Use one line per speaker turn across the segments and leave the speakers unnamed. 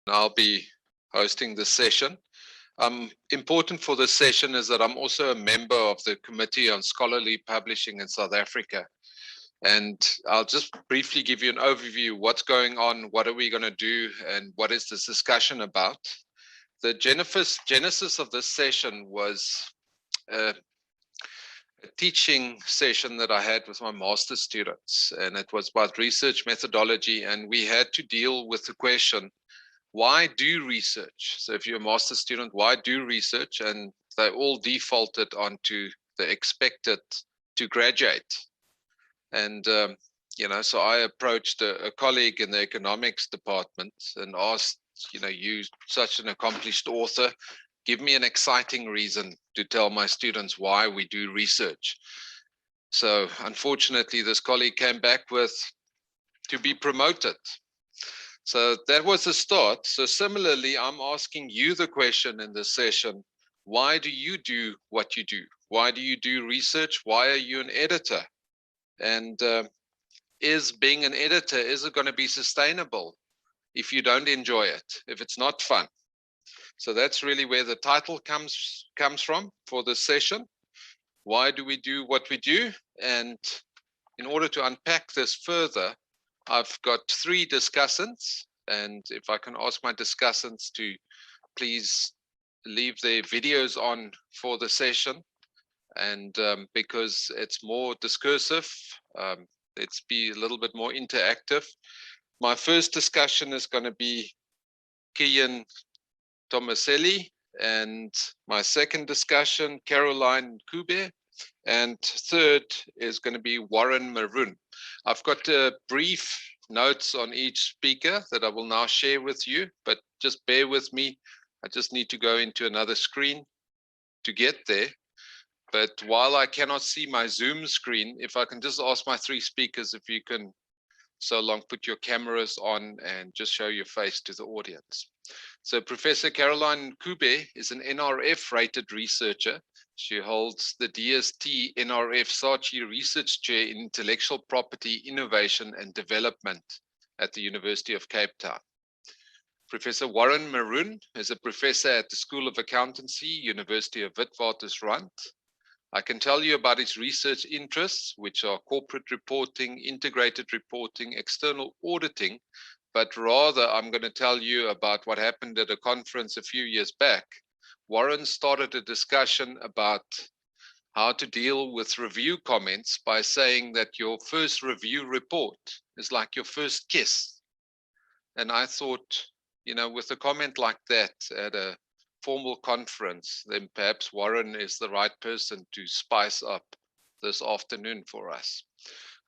I'll be hosting this session. Important for this session is that I'm also a member of the Committee on Scholarly Publishing in South Africa. And I'll just briefly give you an overview, what's going on, what are we going to do, and what is this discussion about. The genesis of this session was a teaching session that I had with my master's students, and it was about research methodology, and we had to deal with the question, why do research? So if you're a master's student, why do research? And they all defaulted onto the expected to graduate. And, so I approached a colleague in the economics department and asked, you such an accomplished author, give me an exciting reason to tell my students why we do research. So unfortunately, this colleague came back with to be promoted. So that was the start. So similarly, I'm asking you the question in this session, why do you do what you do? Why do you do research? Why are you an editor? And is being an editor, is it going to be sustainable if you don't enjoy it, if it's not fun? So that's really where the title comes from for this session. Why do we do what we do? And in order to unpack this further, I've got 3 discussants, and if I can ask my discussants to please leave their videos on for the session, and because it's more discursive, let's be a little bit more interactive. My first discussion is going to be Keyan Tomaselli, and my second discussion, Prof Ncube, and third is going to be Prof Maroun. I've got brief notes on each speaker that I will now share with you, but just bear with me. I just need to go into another screen to get there. But while I cannot see my Zoom screen, if I can just ask my 3 speakers if you can so long put your cameras on and just show your face to the audience. So Professor Prof Ncube is an NRF rated researcher. She holds the DST NRF Saatchi Research Chair in Intellectual Property, Innovation and Development at the University of Cape Town. Professor Prof Maroun is a professor at the School of Accountancy, University of Witwatersrand. I can tell you about his research interests, which are corporate reporting, integrated reporting, external auditing, but rather I'm going to tell you about what happened at a conference a few years back. Warren started a discussion about how to deal with review comments by saying that your first review report is like your first kiss. And I thought, with a comment like that at a formal conference, then perhaps Warren is the right person to spice up this afternoon for us.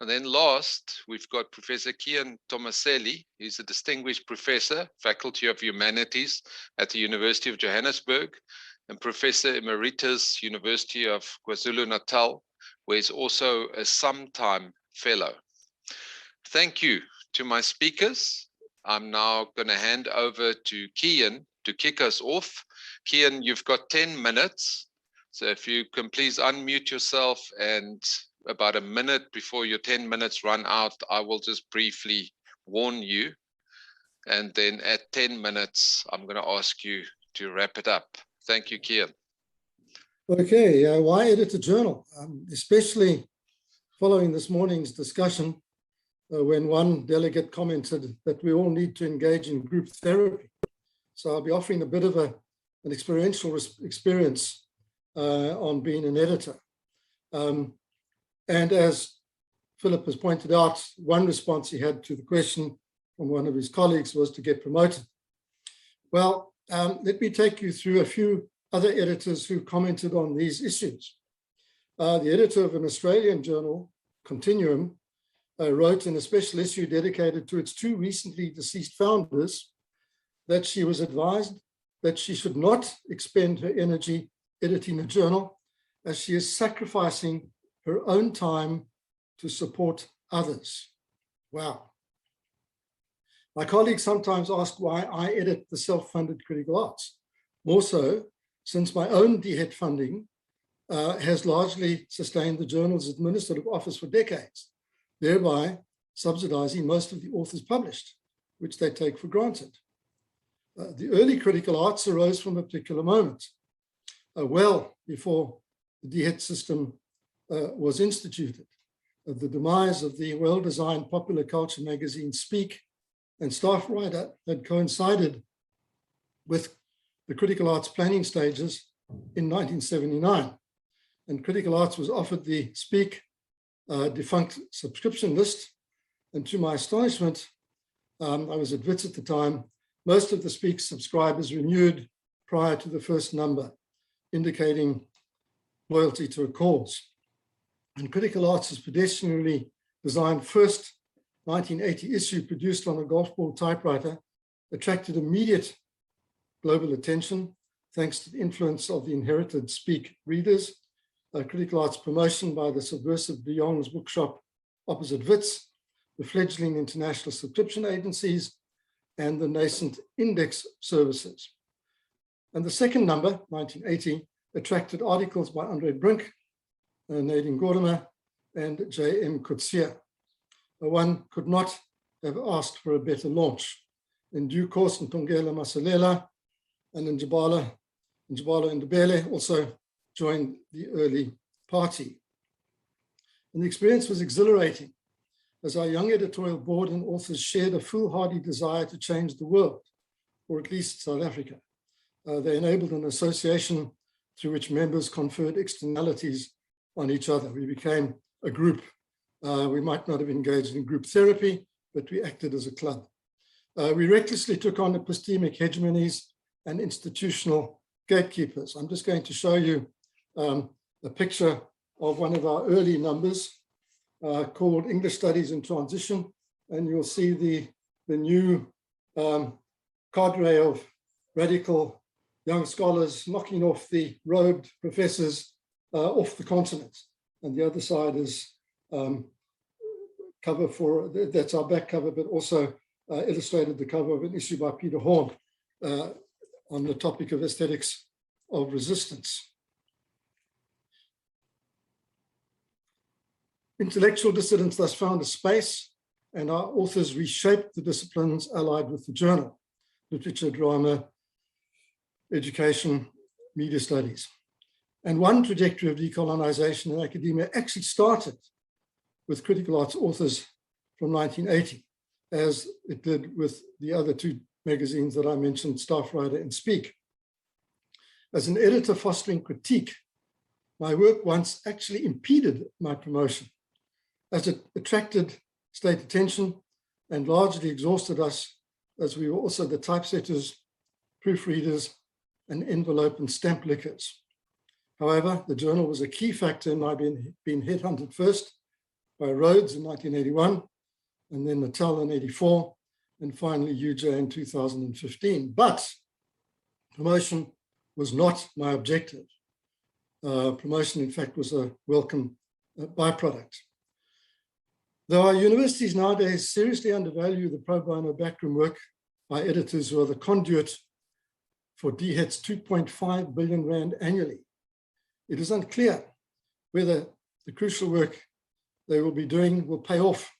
And then last, we've got Professor Keyan Tomaselli. He's a distinguished professor, Faculty of Humanities at the University of Johannesburg, and Professor Emeritus, University of KwaZulu-Natal, where he's also a sometime fellow. Thank you to my speakers. I'm now going to hand over to Keyan to kick us off. Keyan, you've got 10 minutes. So if you can please unmute yourself, and about a minute before your 10 minutes run out, I will just briefly warn you. And then at 10 minutes, I'm going to ask you to wrap it up. Thank you, Keyan.
Okay, why edit a journal? Especially following this morning's discussion, when one delegate commented that we all need to engage in group therapy. So I'll be offering a bit of an experiential experience on being an editor. And as Philip has pointed out, one response he had to the question from one of his colleagues was to get promoted. Well, let me take you through a few other editors who commented on these issues. The editor of an Australian journal, Continuum, wrote in a special issue dedicated to its 2 recently deceased founders that she was advised that she should not expend her energy editing a journal, as she is sacrificing her own time to support others. Wow. My colleagues sometimes ask why I edit the self-funded critical arts. More so, since my own DHET funding has largely sustained the journal's administrative office for decades, thereby subsidizing most of the authors published, which they take for granted. The early critical arts arose from a particular moment, well before the DHET system was instituted. The demise of the well-designed popular culture magazine Speak and staff writer had coincided with the critical arts planning stages in 1979. And critical arts was offered the Speak defunct subscription list. And to my astonishment, I was at WITS at the time, most of the Speak subscribers renewed prior to the first number, indicating loyalty to a cause. And critical arts' pedestrianly designed first 1980 issue produced on a golf ball typewriter attracted immediate global attention thanks to the influence of the inherited Speak readers, critical arts promotion by the subversive de Jong's bookshop opposite WITS, the fledgling international subscription agencies, and the nascent index services. And the second number, 1980, attracted articles by Andre Brink, Nadine Gordimer, and J.M. Coetzee. One could not have asked for a better launch. In due course, Ntongela Masalela and Njabala Ndebele also joined the early party. And the experience was exhilarating as our young editorial board and authors shared a foolhardy desire to change the world, or at least South Africa. They enabled an association through which members conferred externalities on each other. We became a group. We might not have engaged in group therapy, but we acted as a club. We recklessly took on epistemic hegemonies and institutional gatekeepers. I'm just going to show you a picture of one of our early numbers called English Studies in Transition, and you'll see the new cadre of radical young scholars knocking off the robed professors off the continent. And the other side is cover for, that's our back cover, but also illustrated the cover of an issue by Peter Horn on the topic of aesthetics of resistance. Intellectual dissidents thus found a space, and our authors reshaped the disciplines allied with the journal: literature, drama, education, media studies. And one trajectory of decolonization in academia actually started with critical arts authors from 1980, as it did with the other two magazines that I mentioned, Staff Writer and Speak. As an editor fostering critique, my work once actually impeded my promotion, as it attracted state attention and largely exhausted us, as we were also the typesetters, proofreaders, and envelope and stamp lickers. However, the journal was a key factor in my being headhunted first by Rhodes in 1981, and then Natal in 84, and finally UJ in 2015. But promotion was not my objective. Promotion, in fact, was a welcome byproduct. Though our universities nowadays seriously undervalue the pro bono backroom work by editors who are the conduit for DHET's 2.5 billion rand annually, it is unclear whether the crucial work they will be doing will pay off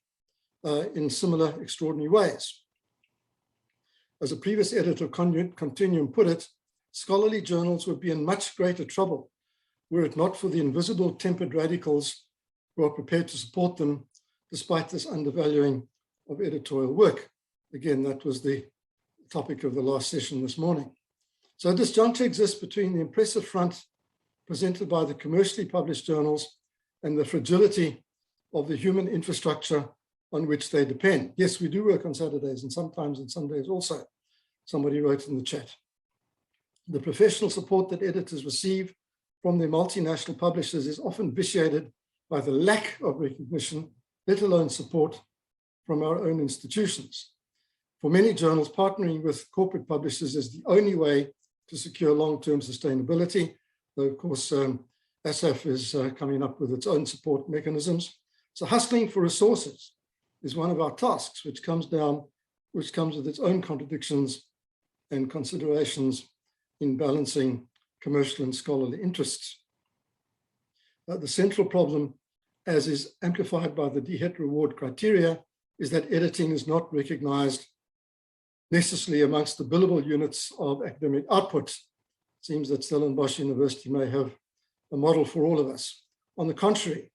in similar extraordinary ways. As a previous editor of Continuum put it, scholarly journals would be in much greater trouble were it not for the invisible tempered radicals who are prepared to support them despite this undervaluing of editorial work. Again, that was the topic of the last session this morning. So a disjuncture exists between the impressive front presented by the commercially published journals and the fragility of the human infrastructure on which they depend. Yes, we do work on Saturdays and sometimes on Sundays also. Somebody wrote in the chat. The professional support that editors receive from their multinational publishers is often vitiated by the lack of recognition, let alone support from our own institutions. For many journals, partnering with corporate publishers is the only way to secure long-term sustainability. Though, of course, NSEF is coming up with its own support mechanisms. So hustling for resources is one of our tasks, which comes with its own contradictions and considerations in balancing commercial and scholarly interests. The central problem, as is amplified by the DHET reward criteria, is that editing is not recognized necessarily amongst the billable units of academic output. It seems that Stellenbosch University may have a model for all of us. On the contrary,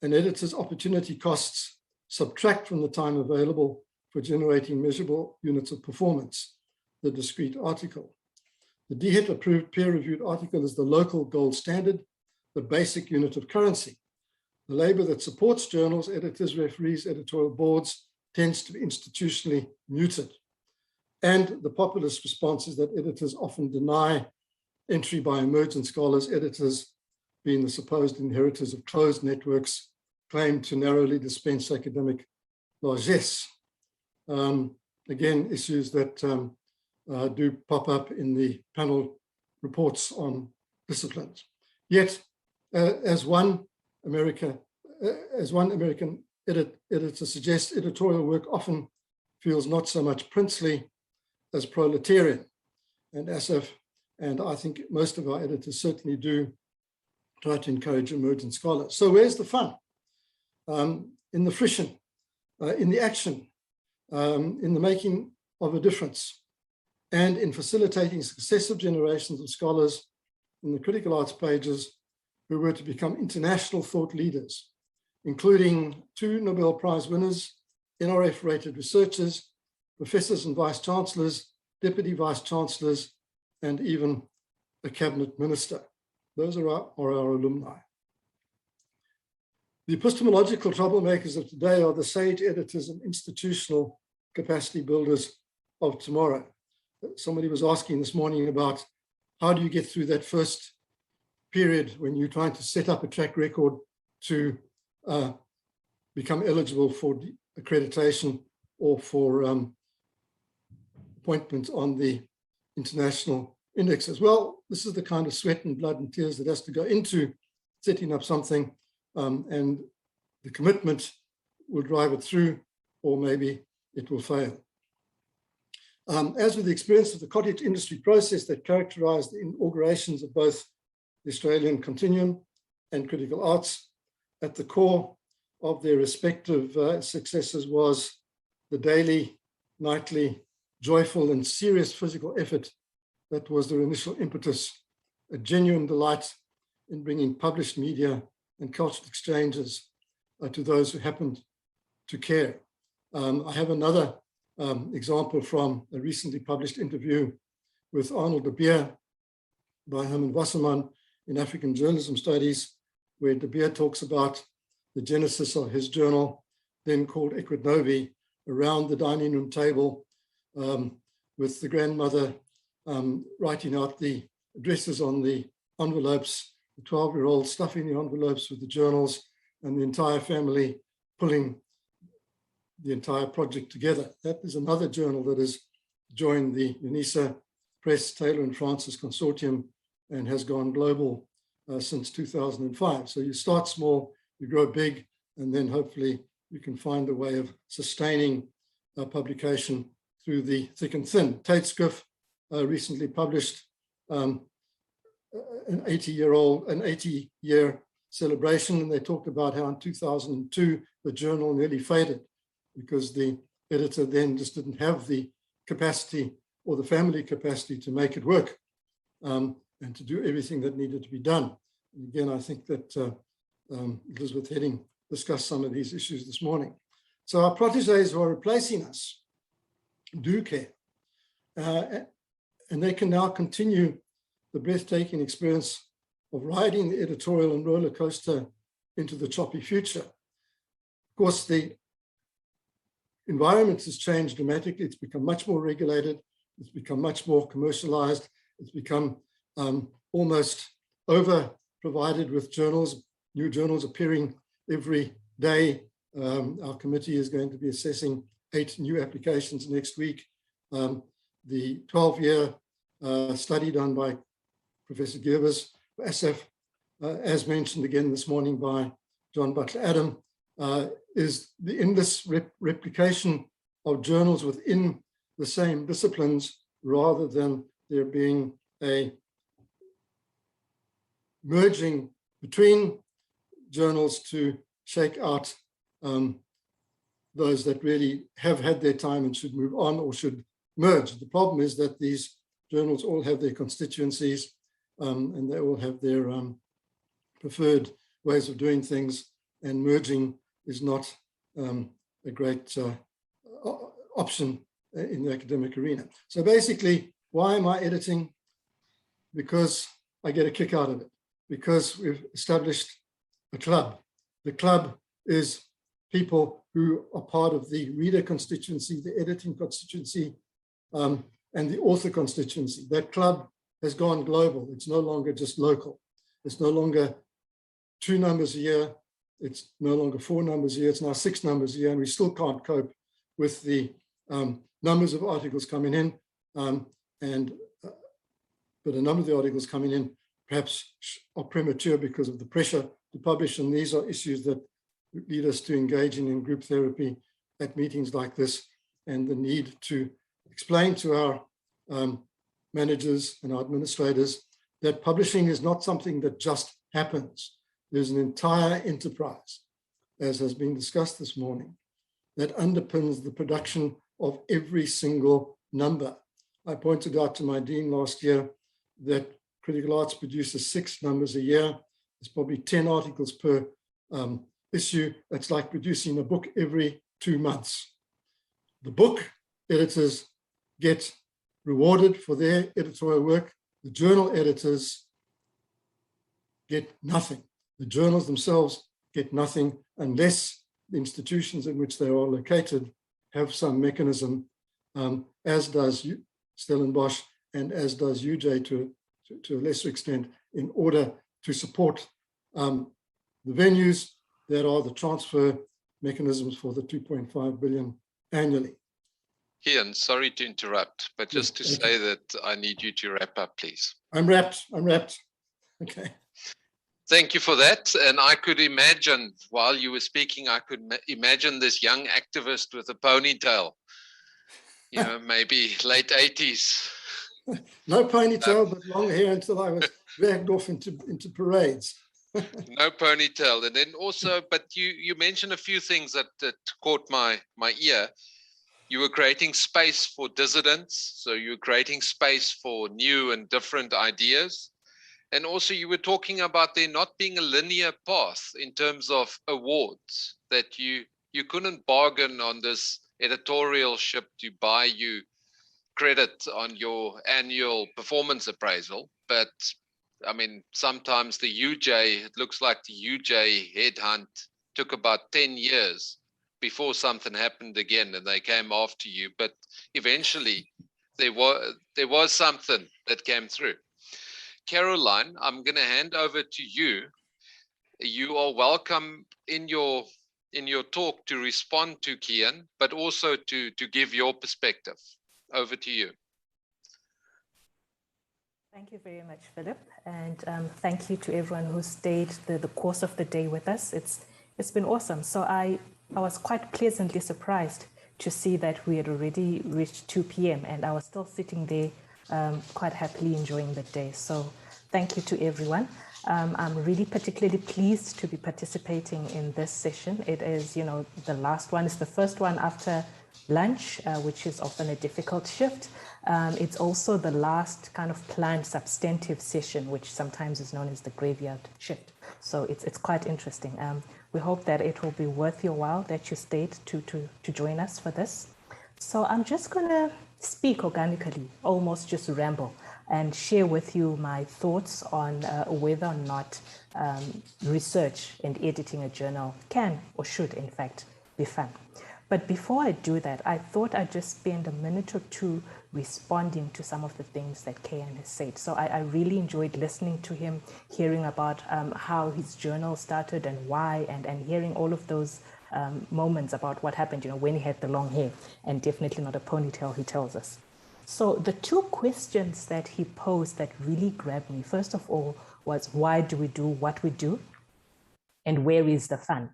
an editor's opportunity costs subtract from the time available for generating measurable units of performance, the discrete article. The DHET-approved peer-reviewed article is the local gold standard, the basic unit of currency. The labor that supports journals, editors, referees, editorial boards tends to be institutionally muted. And the populist response is that editors often deny entry by emergent scholars, editors being the supposed inheritors of closed networks, claim to narrowly dispense academic largesse. Again, issues that do pop up in the panel reports on disciplines. Yet, as one American editor suggests, editorial work often feels not so much princely as proletarian. And NSEF, and I think most of our editors certainly do try to encourage emergent scholars. So where's the fun? In the friction, in the action, in the making of a difference, and in facilitating successive generations of scholars in the critical arts pages who were to become international thought leaders, including 2 Nobel Prize winners, NRF-rated researchers, professors and vice-chancellors, deputy vice-chancellors, and even a cabinet minister. Those are our alumni. The epistemological troublemakers of today are the sage editors and institutional capacity builders of tomorrow. Somebody was asking this morning about how do you get through that first period when you're trying to set up a track record to become eligible for accreditation or for appointment on the international indexes. Well, this is the kind of sweat and blood and tears that has to go into setting up something, and the commitment will drive it through, or maybe it will fail. As with the experience of the cottage industry process that characterized the inaugurations of both the Australian Continuum and Critical Arts, at the core of their respective successes was the daily, nightly, joyful and serious physical effort that was their initial impetus, a genuine delight in bringing published media and cultural exchanges to those who happened to care. I have another example from a recently published interview with Arnold de Beer by Herman Wasserman in African Journalism Studies, where de Beer talks about the genesis of his journal, then called Equid Novi, around the dining room table with the grandmother writing out the addresses on the envelopes, the 12-year-old stuffing the envelopes with the journals, and the entire family pulling the entire project together. That is another journal that has joined the UNISA Press, Taylor and Francis Consortium and has gone global since 2005. So you start small, you grow big, and then hopefully you can find a way of sustaining publication through the thick and thin. Tate Scriff recently published an 80-year celebration, and they talked about how in 2002 the journal nearly faded because the editor then just didn't have the capacity or the family capacity to make it work and to do everything that needed to be done. And again, I think that Elizabeth Heading discussed some of these issues this morning. So our protégés who are replacing us do care. And they can now continue the breathtaking experience of riding the editorial and roller coaster into the choppy future. Of course, the environment has changed dramatically. It's become much more regulated. It's become much more commercialized. It's become almost over-provided with journals, new journals appearing every day. Our committee is going to be assessing 8 new applications next week. The 12-year study done by Professor Gerbers, NSEF, as mentioned again this morning by John Butler-Adam, is the endless replication of journals within the same disciplines rather than there being a merging between journals to shake out those that really have had their time and should move on or should merge. The problem is that these journals all have their constituencies and they all have their preferred ways of doing things, and merging is not a great option in the academic arena. So basically, why am I editing? Because I get a kick out of it, because we've established a club. The club is people who are part of the reader constituency, the editing constituency, and the author constituency. That club has gone global. It's no longer just local. It's no longer 2 numbers a year. It's no longer 4 numbers a year. It's now 6 numbers a year, and we still can't cope with the numbers of articles coming in. But a number of the articles coming in perhaps are premature because of the pressure to publish, and these are issues that lead us to engaging in group therapy at meetings like this, and the need to explain to our managers and our administrators that publishing is not something that just happens. There's an entire enterprise, as has been discussed this morning, that underpins the production of every single number. I pointed out to my dean last year that Critical Arts produces 6 numbers a year. There's probably 10 articles per issue. That's like producing a book every 2 months. The book editors get rewarded for their editorial work. The journal editors get nothing. The journals themselves get nothing unless the institutions in which they are located have some mechanism, as does Stellenbosch and as does UJ to a lesser extent, in order to support the venues that are the transfer mechanisms for the 2.5 billion annually.
Keyan, sorry to interrupt, but just to say that I need you to wrap up, please.
I'm wrapped. Okay.
Thank you for that. And I could imagine, while you were speaking, I could imagine this young activist with a ponytail, you know, maybe late 80s.
No ponytail, but long hair until I was dragged off into parades.
No ponytail. And then also, but you mentioned a few things that caught my ear. You were creating space for dissidents. So you were creating space for new and different ideas. And also you were talking about there not being a linear path in terms of awards, that you couldn't bargain on this editorialship to buy you credit on your annual performance appraisal. But I mean, sometimes the UJ, it looks like the UJ headhunt took about 10 years before something happened again and they came after you. But eventually there was something that came through. Caroline, I'm going to hand over to you. You are welcome in your talk to respond to Keyan, but also to give your perspective. Over to you.
Thank you very much, Philip, and thank you to everyone who stayed the course of the day with us. It's been awesome. So I was quite pleasantly surprised to see that we had already reached 2 p.m. and I was still sitting there quite happily enjoying the day. So thank you to everyone. I'm really particularly pleased to be participating in this session. It is, you know, the last one. It's the first one after lunch, which is often a difficult shift. It's also the last kind of planned substantive session, which sometimes is known as the graveyard shift. So it's quite interesting. We hope that it will be worth your while that you stayed to join us for this. So I'm just going to speak organically, almost just ramble, and share with you my thoughts on whether or not research and editing a journal can or should, in fact, be fun. But before I do that, I thought I'd just spend a minute or two responding to some of the things that Keyan has said. So I really enjoyed listening to him, hearing about how his journal started and why, and hearing all of those moments about what happened, you know, when he had the long hair and definitely not a ponytail, he tells us. So the 2 questions that he posed that really grabbed me, first of all, was why do we do what we do? And where is the fun?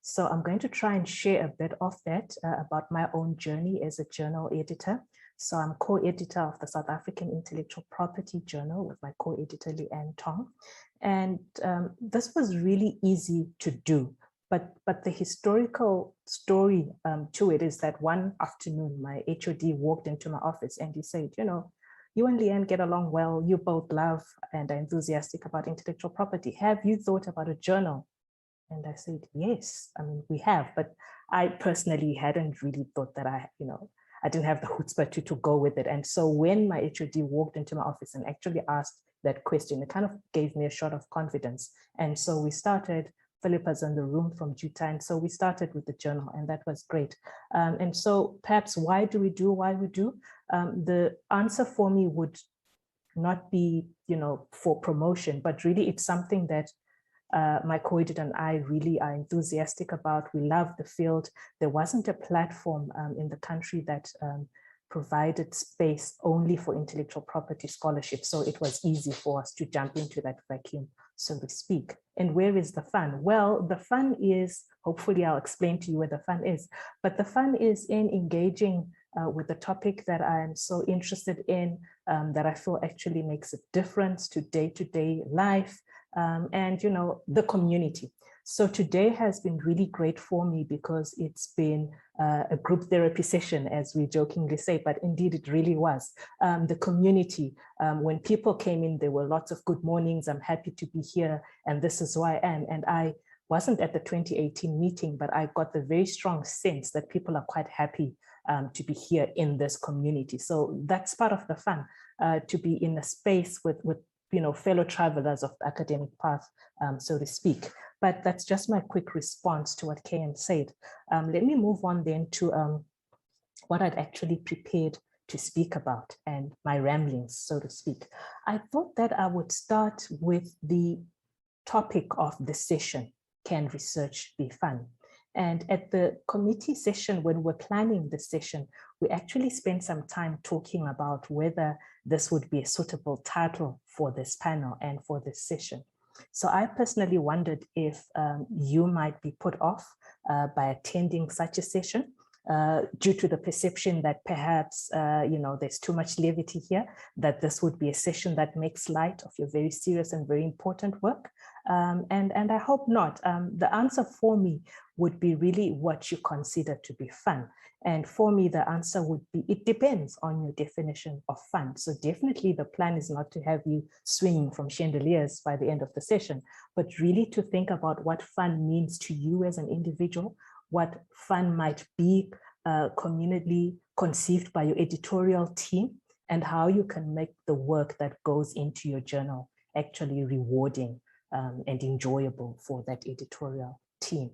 So I'm going to try and share a bit of that about my own journey as a journal editor. So I'm co-editor of the South African Intellectual Property Journal with my co-editor Leanne Tong. And this was really easy to do But the historical story to it is that one afternoon, my HOD walked into my office and he said, you know, you and Leanne get along well. You both love and are enthusiastic about intellectual property. Have you thought about a journal? And I said, yes, I mean, we have, but I personally hadn't really thought that I didn't have the chutzpah to go with it. And so when my HOD walked into my office and actually asked that question, it kind of gave me a shot of confidence. And so we started, Philippa's in the room from Juta, and so we started with the journal, and that was great. And so perhaps why do we do why we do? The answer for me would not be, for promotion, but really it's something that my co-editor and I really are enthusiastic about. We love the field. There wasn't a platform in the country that provided space only for intellectual property scholarship. So it was easy for us to jump into that vacuum, so to speak. And where is the fun? Well, the fun is, hopefully I'll explain to you where the fun is, but the fun is in engaging with the topic that I'm so interested in, that I feel actually makes a difference to day-to-day life, and the community. So today has been really great for me because it's been a group therapy session, as we jokingly say, but indeed it really was. The community, when people came in, there were lots of good mornings. I'm happy to be here and this is who I am. And I wasn't at the 2018 meeting, but I got the very strong sense that people are quite happy to be here in this community. So that's part of the fun, to be in a space with fellow travelers of the academic path, so to speak. But that's just my quick response to what Keyan said. Let me move on then to what I'd actually prepared to speak about and my ramblings, so to speak. I thought that I would start with the topic of the session, Can Research Be Fun? And at the committee session, when we're planning the session, we actually spent some time talking about whether this would be a suitable title for this panel and for this session. So I personally wondered if you might be put off by attending such a session due to the perception that perhaps, there's too much levity here, that this would be a session that makes light of your very serious and very important work. And I hope not. The answer for me would be really what you consider to be fun. And for me, the answer would be, it depends on your definition of fun. So definitely the plan is not to have you swinging from chandeliers by the end of the session, but really to think about what fun means to you as an individual, what fun might be communally conceived by your editorial team, and how you can make the work that goes into your journal actually rewarding and enjoyable for that editorial team.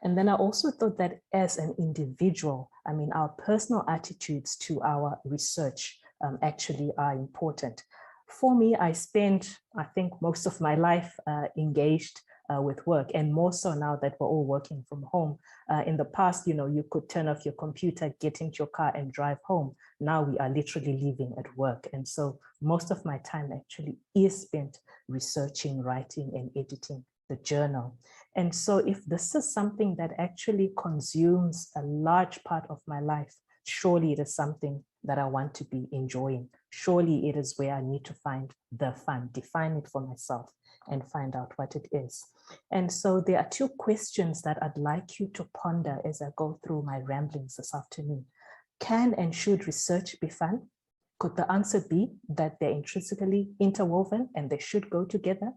And then I also thought that as an individual, I mean, our personal attitudes to our research actually are important. For me, I spent, I think, most of my life engaged with work, and more so now that we're all working from home. In the past, you could turn off your computer, get into your car and drive home. Now we are literally living at work. And so most of my time actually is spent researching, writing, and editing the journal. And so if this is something that actually consumes a large part of my life, surely it is something that I want to be enjoying. Surely it is where I need to find the fun, define it for myself, and find out what it is. And so there are two questions that I'd like you to ponder as I go through my ramblings this afternoon. Can and should research be fun? Could the answer be that they're intrinsically interwoven and they should go together?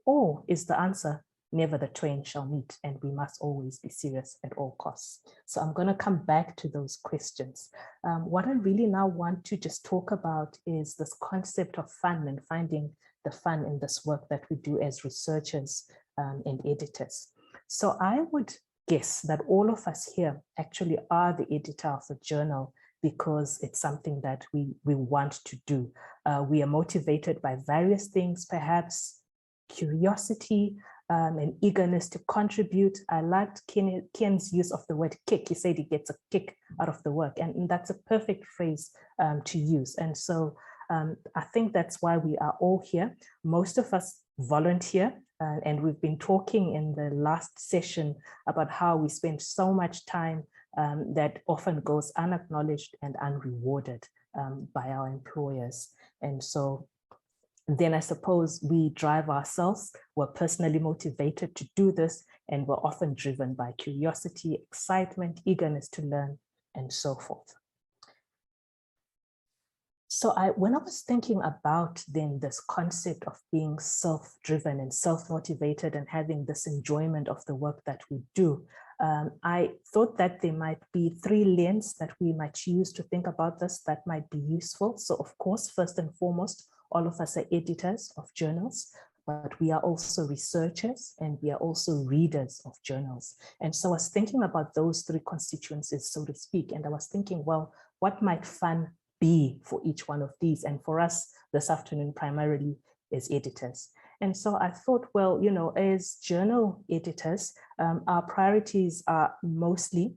Or is the answer, never the twain shall meet and we must always be serious at all costs? So I'm going to come back to those questions. What I really now want to just talk about is this concept of fun and finding the fun in this work that we do as researchers and editors. So I would guess that all of us here actually are the editor of a journal because it's something that we want to do. We are motivated by various things, perhaps curiosity, and eagerness to contribute. I liked Ken's use of the word kick. He said he gets a kick out of the work, and that's a perfect phrase to use. And so I think that's why we are all here. Most of us volunteer, and we've been talking in the last session about how we spend so much time that often goes unacknowledged and unrewarded by our employers. And so then I suppose we drive ourselves. We're personally motivated to do this, and were often driven by curiosity, excitement, eagerness to learn, and so forth. So when I was thinking about then this concept of being self-driven and self-motivated and having this enjoyment of the work that we do, I thought that there might be 3 lenses that we might use to think about this that might be useful. So of course, first and foremost, all of us are editors of journals, but we are also researchers and we are also readers of journals. And so I was thinking about those 3 constituencies, so to speak, and I was thinking, well, what might fun be for each one of these? And for us this afternoon, primarily as editors. And so I thought, well, you know, as journal editors, our priorities are mostly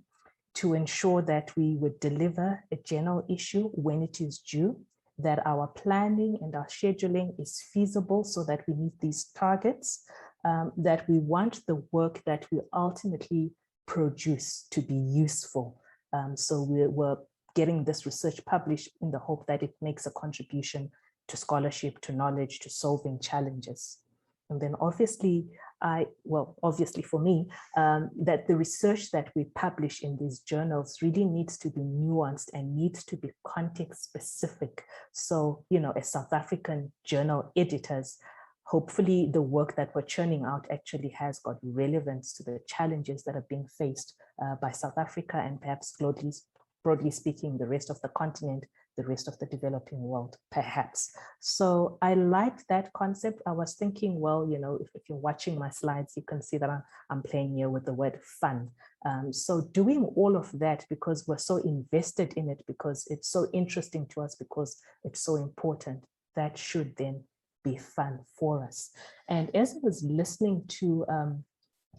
to ensure that we would deliver a journal issue when it is due, that our planning and our scheduling is feasible so that we meet these targets, that we want the work that we ultimately produce to be useful. So we're getting this research published in the hope that it makes a contribution to scholarship, to knowledge, to solving challenges. And then obviously, obviously for me, that the research that we publish in these journals really needs to be nuanced and needs to be context specific. So, you know, as South African journal editors, hopefully the work that we're churning out actually has got relevance to the challenges that are being faced by South Africa and perhaps broadly speaking, the rest of the continent, the rest of the developing world, perhaps. So I like that concept. I was thinking, well, you know, if you're watching my slides, you can see that I'm playing here with the word fun. So doing all of that because we're so invested in it, because it's so interesting to us, because it's so important, that should then be fun for us. And as I was listening to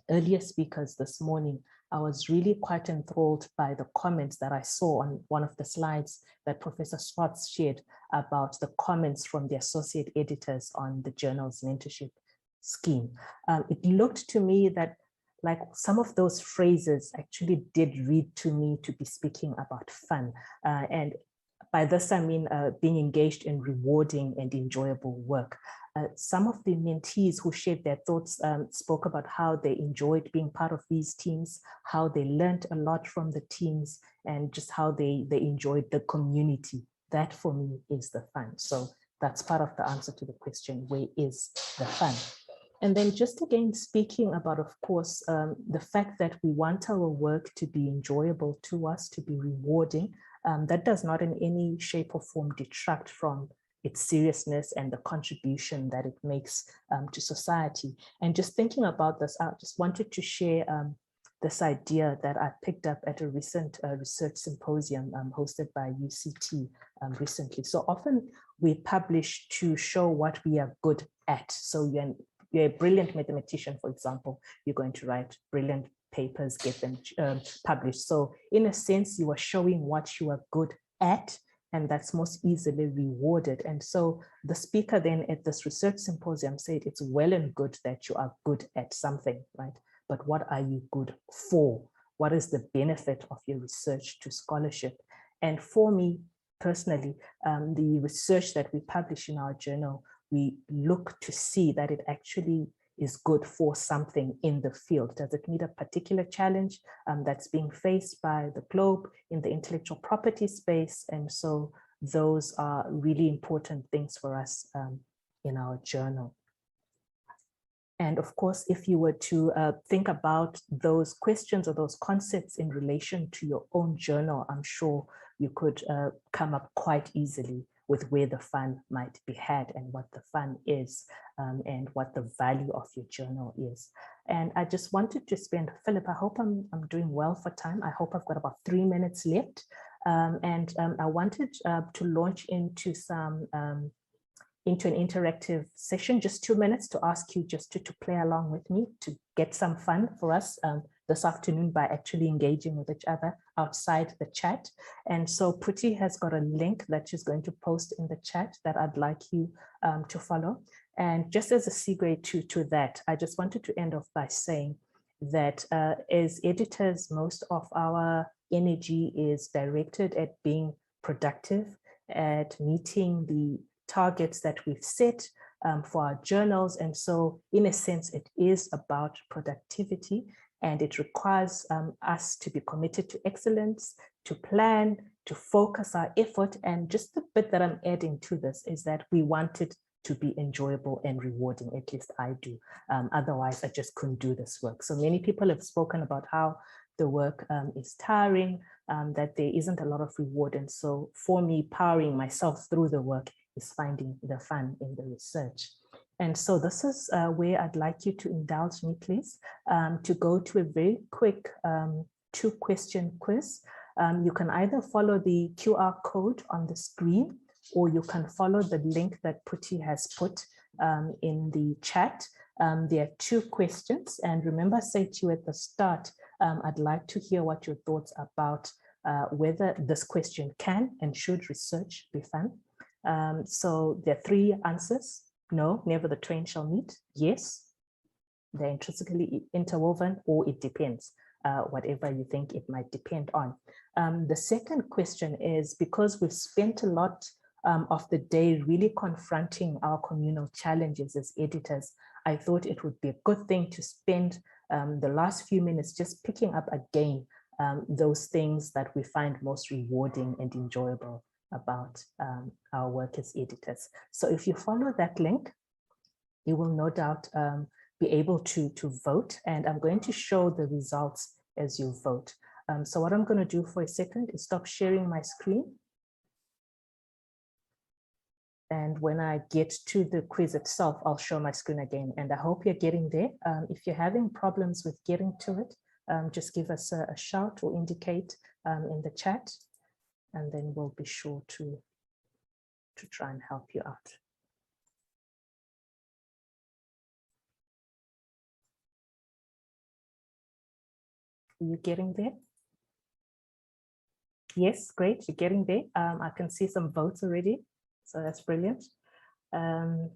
earlier speakers this morning, I was really quite enthralled by the comments that I saw on one of the slides that Professor Swartz shared about the comments from the associate editors on the journal's mentorship scheme. It looked to me that like some of those phrases actually did read to me to be speaking about fun. And by this, I mean being engaged in rewarding and enjoyable work. Some of the mentees who shared their thoughts spoke about how they enjoyed being part of these teams, how they learned a lot from the teams, and just how they enjoyed the community. That for me is the fun. So that's part of the answer to the question, where is the fun? And then just again, speaking about, of course, the fact that we want our work to be enjoyable to us, to be rewarding, that does not in any shape or form detract from its seriousness and the contribution that it makes to society. And just thinking about this, I just wanted to share this idea that I picked up at a recent research symposium hosted by UCT recently. So often we publish to show what we are good at. So you're a brilliant mathematician, for example, you're going to write brilliant papers, get them published. So in a sense, you are showing what you are good at, and that's most easily rewarded. And so the speaker then at this research symposium said, it's well and good that you are good at something, right? But what are you good for? What is the benefit of your research to scholarship? And for me personally, the research that we publish in our journal, we look to see that it actually is good for something in the field. Does it meet a particular challenge that's being faced by the globe in the intellectual property space? And so those are really important things for us in our journal. And of course, if you were to think about those questions or those concepts in relation to your own journal, I'm sure you could come up quite easily with where the fun might be had and what the fun is and what the value of your journal is. And I just wanted to spend, Philip, I hope I'm doing well for time. I hope I've got about 3 minutes left. I wanted to launch into into an interactive session, just 2 minutes to ask you just to play along with me, to get some fun for us this afternoon by actually engaging with each other outside the chat. And so Puti has got a link that she's going to post in the chat that I'd like you to follow. And just as a segue to that, I just wanted to end off by saying that as editors, most of our energy is directed at being productive, at meeting the targets that we've set, for our journals. And so in a sense, it is about productivity, and it requires us to be committed to excellence, to plan, to focus our effort. And just the bit that I'm adding to this is that we want it to be enjoyable and rewarding, at least I do. Otherwise, I just couldn't do this work. So many people have spoken about how the work is tiring, that there isn't a lot of reward. And so for me, powering myself through the work is finding the fun in the research. And so this is where I'd like you to indulge me, please, to go to a very quick 2-question quiz. You can either follow the QR code on the screen, or you can follow the link that Puti has put in the chat. There are 2 questions. And remember, I said to you at the start, I'd like to hear what your thoughts about whether this question can and should research be fun. So there are 3 answers. No, never the twain shall meet. Yes, they're intrinsically interwoven, or it depends, whatever you think it might depend on. The second question is, because we've spent a lot of the day really confronting our communal challenges as editors, I thought it would be a good thing to spend the last few minutes just picking up again those things that we find most rewarding and enjoyable about our work as editors. So if you follow that link, you will no doubt be able to vote, and I'm going to show the results as you vote. So what I'm going to do for a second is stop sharing my screen. And when I get to the quiz itself, I'll show my screen again. And I hope you're getting there. If you're having problems with getting to it, just give us a shout or indicate in the chat, and then we'll be sure to try and help you out. Are you getting there? Yes, great, you're getting there. I can see some votes already, so that's brilliant. Okay.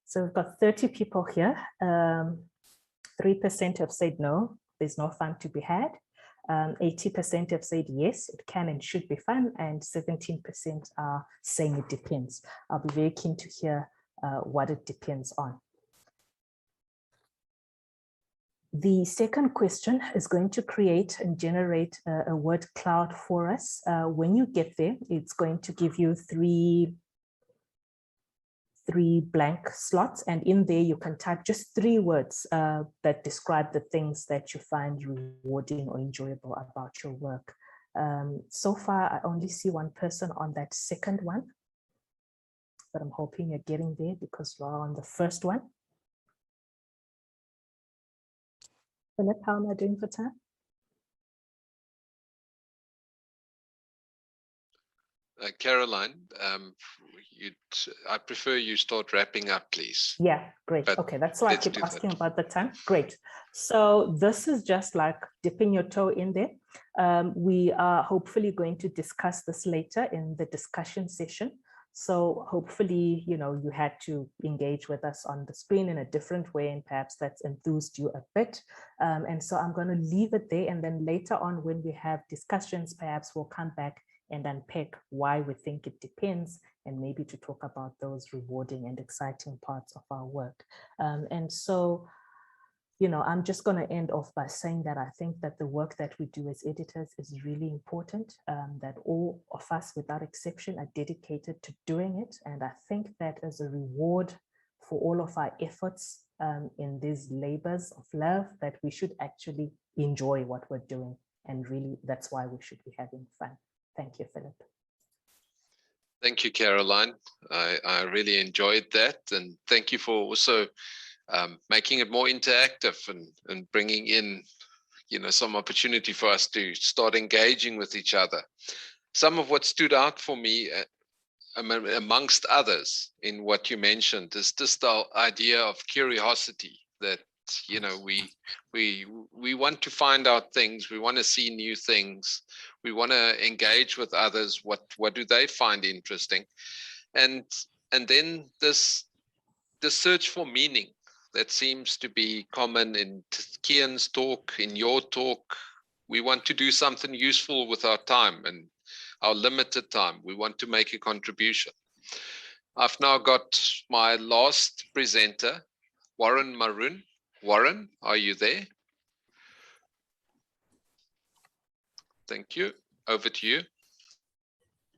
So we've got 30 people here. 3% have said no, there's no fun to be had. 80% have said yes, it can and should be fun, and 17% are saying it depends. I'll be very keen to hear what it depends on. The second question is going to create and generate a word cloud for us. When you get there, it's going to give you three blank slots, and in there you can type just 3 words that describe the things that you find rewarding or enjoyable about your work. So far, I only see 1 person on that second one, but I'm hoping you're getting there because you're on the first one. Philip, how am I doing for time?
Caroline, I prefer you start wrapping up, please.
Yeah, great.
But
okay, that's why I keep asking about the time. Great. So this is just like dipping your toe in there. We are hopefully going to discuss this later in the discussion session. So hopefully, you know, you had to engage with us on the screen in a different way, and perhaps that's enthused you a bit. And so I'm going to leave it there. And then later on, when we have discussions, perhaps we'll come back and unpack why we think it depends, and maybe to talk about those rewarding and exciting parts of our work. And so, you know, I'm just going to end off by saying that I think that the work that we do as editors is really important, that all of us without exception are dedicated to doing it. And I think that as a reward for all of our efforts in these labors of love, that we should actually enjoy what we're doing. And really, that's why we should be having fun. Thank you, Philip.
Thank you, Caroline. I really enjoyed that. And thank you for also making it more interactive and bringing in, you know, some opportunity for us to start engaging with each other. Some of what stood out for me, amongst others, in what you mentioned, is just the idea of curiosity, that, you know, we want to find out things, we want to see new things, we want to engage with others. What do they find interesting? And then this search for meaning that seems to be common in Keyan's talk, in your talk. We want to do something useful with our time, and our limited time. We want to make a contribution. I've now got my last presenter, Prof Maroun. Warren, are you there? Thank you. Over to you.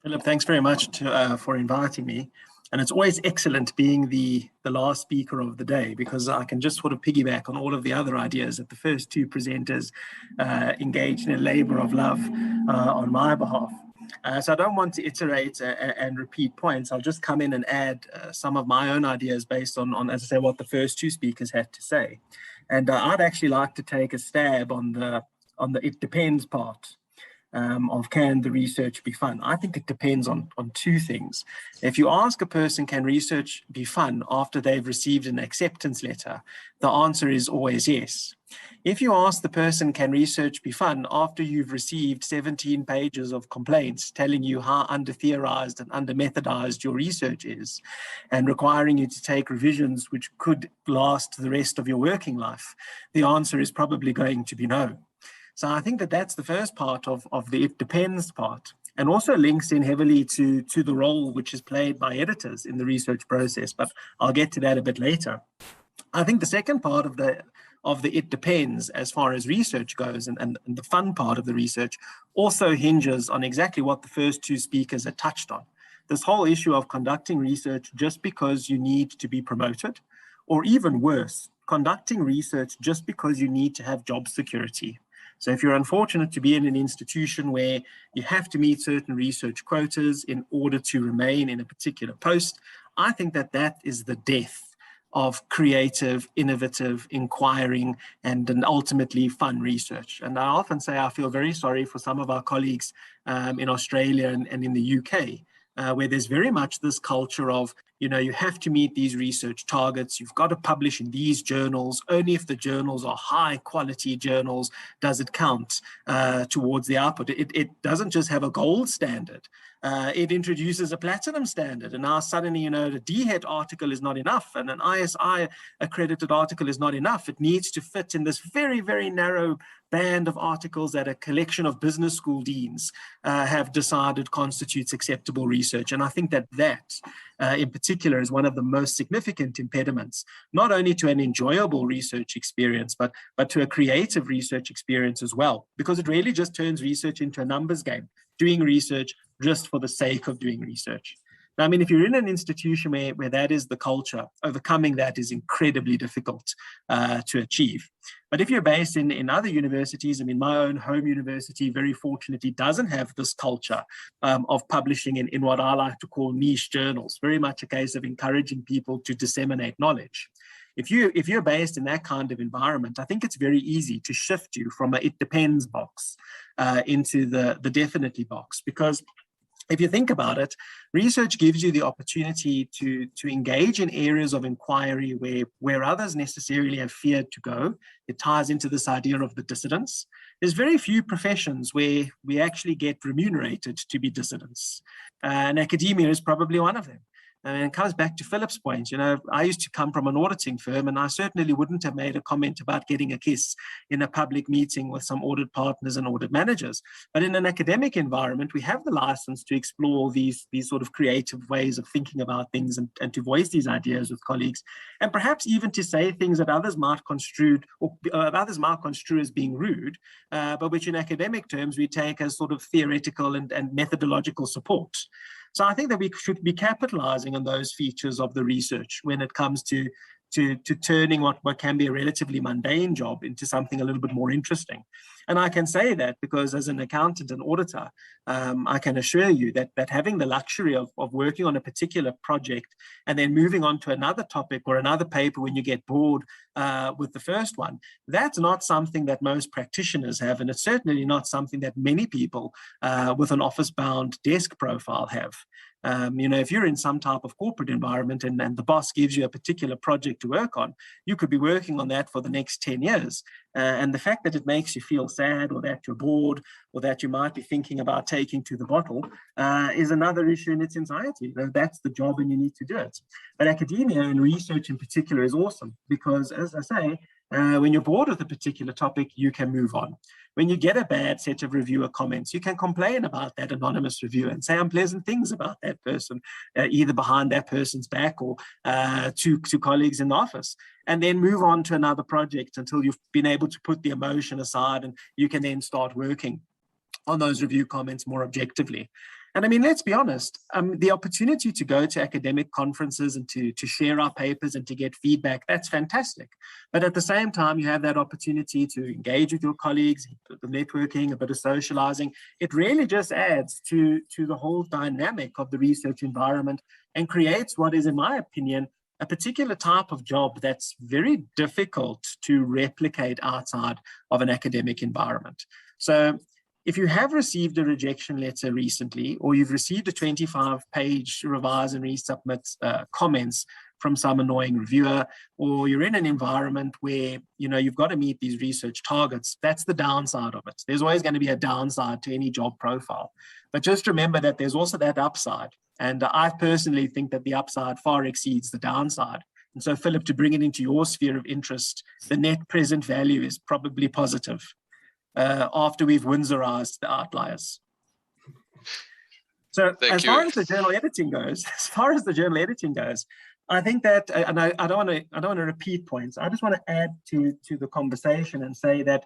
Philip, thanks very much for inviting me. And it's always excellent being the last speaker of the day, because I can just sort of piggyback on all of the other ideas that the first two presenters engaged in a labor of love on my behalf. So I don't want to iterate and repeat points. I'll just come in and add some of my own ideas based on, as I say, what the first two speakers had to say. And I'd actually like to take a stab on the it depends part. Of can the research be fun? I think it depends on two things. If you ask a person, can research be fun after they've received an acceptance letter, the answer is always yes. If you ask the person, can research be fun after you've received 17 pages of complaints telling you how under-theorized and under-methodized your research is and requiring you to take revisions which could last the rest of your working life, the answer is probably going to be no. So I think that that's the first part of the it depends part, and also links in heavily to the role which is played by editors in the research process, but I'll get to that a bit later. I think the second part of the it depends as far as research goes, and the fun part of the research also hinges on exactly what the first two speakers had touched on. This whole issue of conducting research just because you need to be promoted, or even worse, conducting research just because you need to have job security. So if you're unfortunate to be in an institution where you have to meet certain research quotas in order to remain in a particular post, I think that that is the death of creative, innovative, inquiring, and ultimately fun research. And I often say I feel very sorry for some of our colleagues in Australia and in the UK, where there's very much this culture of, you know, you have to meet these research targets, you've got to publish in these journals, only if the journals are high quality journals does it count towards the output. It doesn't just have a gold standard, it introduces a platinum standard, and now suddenly, you know, the DHET article is not enough and an ISI accredited article is not enough. It needs to fit in this very, very narrow band of articles that a collection of business school deans have decided constitutes acceptable research. And I think that in particular is one of the most significant impediments, not only to an enjoyable research experience, but to a creative research experience as well, because it really just turns research into a numbers game, doing research just for the sake of doing research. Now, I mean, if you're in an institution where that is the culture, overcoming that is incredibly difficult to achieve. But if you're based in other universities, I mean, my own home university very fortunately doesn't have this culture of publishing in what I like to call niche journals, very much a case of encouraging people to disseminate knowledge. If you're based in that kind of environment, I think it's very easy to shift you from a it depends box into the definitely box, because if you think about it, research gives you the opportunity to engage in areas of inquiry where others necessarily have feared to go. It ties into this idea of the dissidents. There's very few professions where we actually get remunerated to be dissidents, and academia is probably one of them. And it comes back to Philip's point. You know, I used to come from an auditing firm, and I certainly wouldn't have made a comment about getting a kiss in a public meeting with some audit partners and audit managers. But in an academic environment, we have the license to explore these sort of creative ways of thinking about things and to voice these ideas with colleagues, and perhaps even to say things that others might construe as being rude, but which in academic terms we take as sort of theoretical and methodological support. So I think that we should be capitalizing on those features of the research when it comes to turning what can be a relatively mundane job into something a little bit more interesting. And I can say that because as an accountant and auditor, I can assure you that having the luxury of working on a particular project and then moving on to another topic or another paper when you get bored with the first one, that's not something that most practitioners have, and it's certainly not something that many people with an office-bound desk profile have. You know, if you're in some type of corporate environment and the boss gives you a particular project to work on, you could be working on that for the next 10 years. And the fact that it makes you feel sad, or that you're bored, or that you might be thinking about taking to the bottle is another issue in its entirety. That's the job and you need to do it. But academia and research in particular is awesome because, as I say, When you're bored with a particular topic, you can move on. When you get a bad set of reviewer comments, you can complain about that anonymous reviewer and say unpleasant things about that person, either behind that person's back or to colleagues in the office, and then move on to another project until you've been able to put the emotion aside and you can then start working on those review comments more objectively. And I mean, let's be honest, the opportunity to go to academic conferences and to share our papers and to get feedback, that's fantastic. But at the same time, you have that opportunity to engage with your colleagues, the networking, a bit of socializing. It really just adds to the whole dynamic of the research environment and creates what is, in my opinion, a particular type of job that's very difficult to replicate outside of an academic environment. So if you have received a rejection letter recently, or you've received a 25-page revise and resubmit comments from some annoying reviewer, or you're in an environment where you've got to meet these research targets, that's the downside of it. There's always going to be a downside to any job profile. But just remember that there's also that upside. And I personally think that the upside far exceeds the downside. And so, Philip, to bring it into your sphere of interest, the net present value is probably positive. After we've Windsorized the outliers. So as far as the journal editing goes, I think that, and I don't want to repeat points. I just want to add to the conversation and say that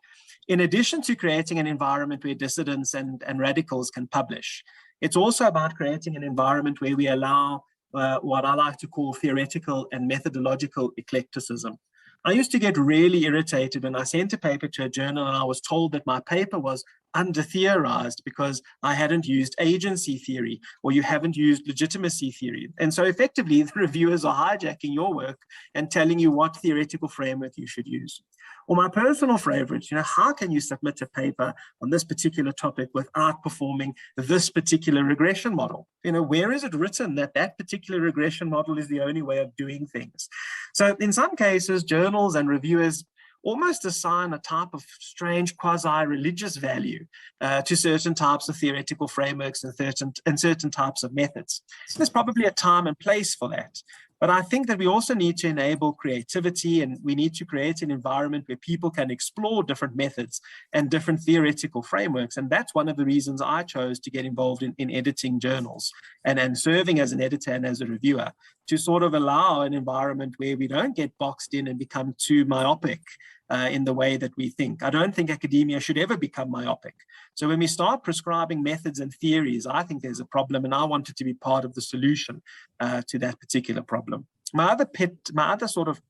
in addition to creating an environment where dissidents and radicals can publish, it's also about creating an environment where we allow what I like to call theoretical and methodological eclecticism. I used to get really irritated when I sent a paper to a journal and I was told that my paper was under-theorized because I hadn't used agency theory or you haven't used legitimacy theory. And so effectively, the reviewers are hijacking your work and telling you what theoretical framework you should use. Or my personal favorite, how can you submit a paper on this particular topic without performing this particular regression model? Where is it written that that particular regression model is the only way of doing things? So in some cases, journals and reviewers almost assign a type of strange quasi-religious value to certain types of theoretical frameworks and certain types of methods. There's probably a time and place for that. But I think that we also need to enable creativity, and we need to create an environment where people can explore different methods and different theoretical frameworks. And that's one of the reasons I chose to get involved in editing journals and serving as an editor and as a reviewer, to sort of allow an environment where we don't get boxed in and become too myopic in the way that we think. I don't think academia should ever become myopic. So when we start prescribing methods and theories, I think there's a problem, and I wanted to be part of the solution to that particular problem. My other sort of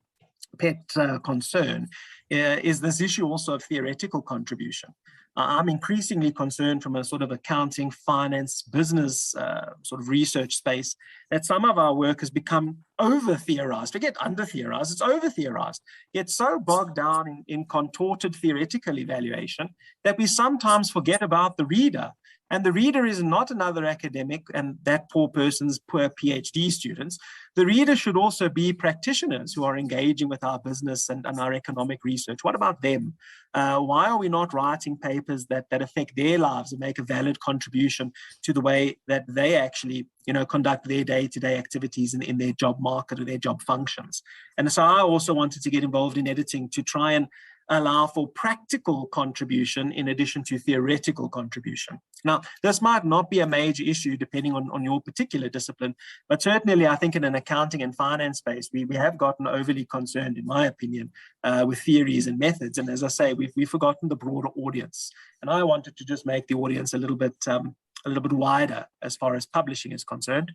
pet concern is this issue also of theoretical contribution. I'm increasingly concerned from a sort of accounting, finance, business sort of research space that some of our work has become over-theorized. Forget under-theorized, it's over-theorized. It's so bogged down in contorted theoretical evaluation that we sometimes forget about the reader. And the reader is not another academic and that poor person's poor PhD students. The reader should also be practitioners who are engaging with our business and our economic research. What about them? Why are we not writing papers that affect their lives and make a valid contribution to the way that they actually conduct their day-to-day activities in their job market or their job functions? And so I also wanted to get involved in editing to try and allow for practical contribution in addition to theoretical contribution. Now, this might not be a major issue depending on your particular discipline, but certainly I think in an accounting and finance space, we have gotten overly concerned, in my opinion, with theories and methods. And as I say, we've forgotten the broader audience. And I wanted to just make the audience a little bit wider as far as publishing is concerned.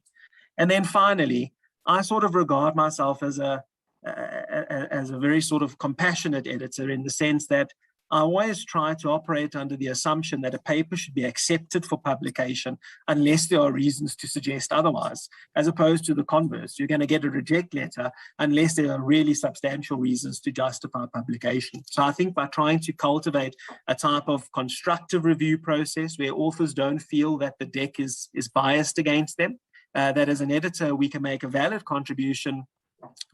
And then finally, I sort of regard myself as a very sort of compassionate editor, in the sense that I always try to operate under the assumption that a paper should be accepted for publication unless there are reasons to suggest otherwise, as opposed to the converse. You're going to get a reject letter unless there are really substantial reasons to justify publication. So I think by trying to cultivate a type of constructive review process where authors don't feel that the deck is biased against them, that as an editor we can make a valid contribution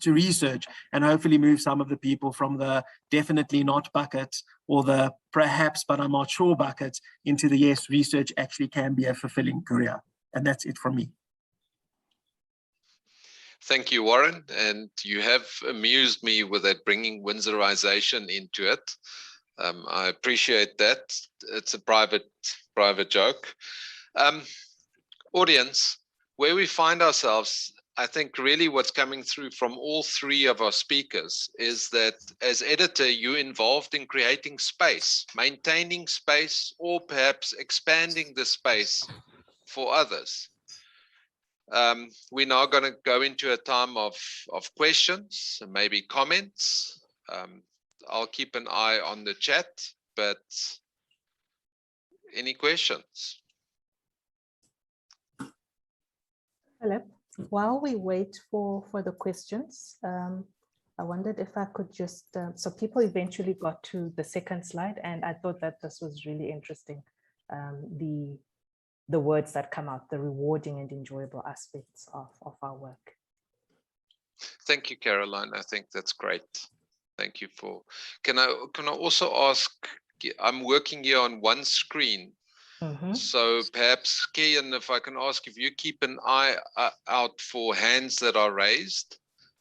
to research and hopefully move some of the people from the definitely not bucket or the perhaps but I'm not sure bucket into the yes, research actually can be a fulfilling career. And that's it from me.
Thank you, Warren. And you have amused me with that, bringing Windsorization into it. I appreciate that. It's a private joke. Audience, where we find ourselves, I think really what's coming through from all three of our speakers is that as editor, you're involved in creating space, maintaining space, or perhaps expanding the space for others. We're now going to go into a time of questions and maybe comments. I'll keep an eye on the chat, but any questions?
Philip, while we wait for the questions, I wondered if I could just, so people eventually got to the second slide, and I thought that this was really interesting. The words that come out, the rewarding and enjoyable aspects of our work.
Thank you, Caroline. I think that's great. Thank you for, can I also ask, I'm working here on one screen. So perhaps, Keyan, if I can ask if you keep an eye out for hands that are raised.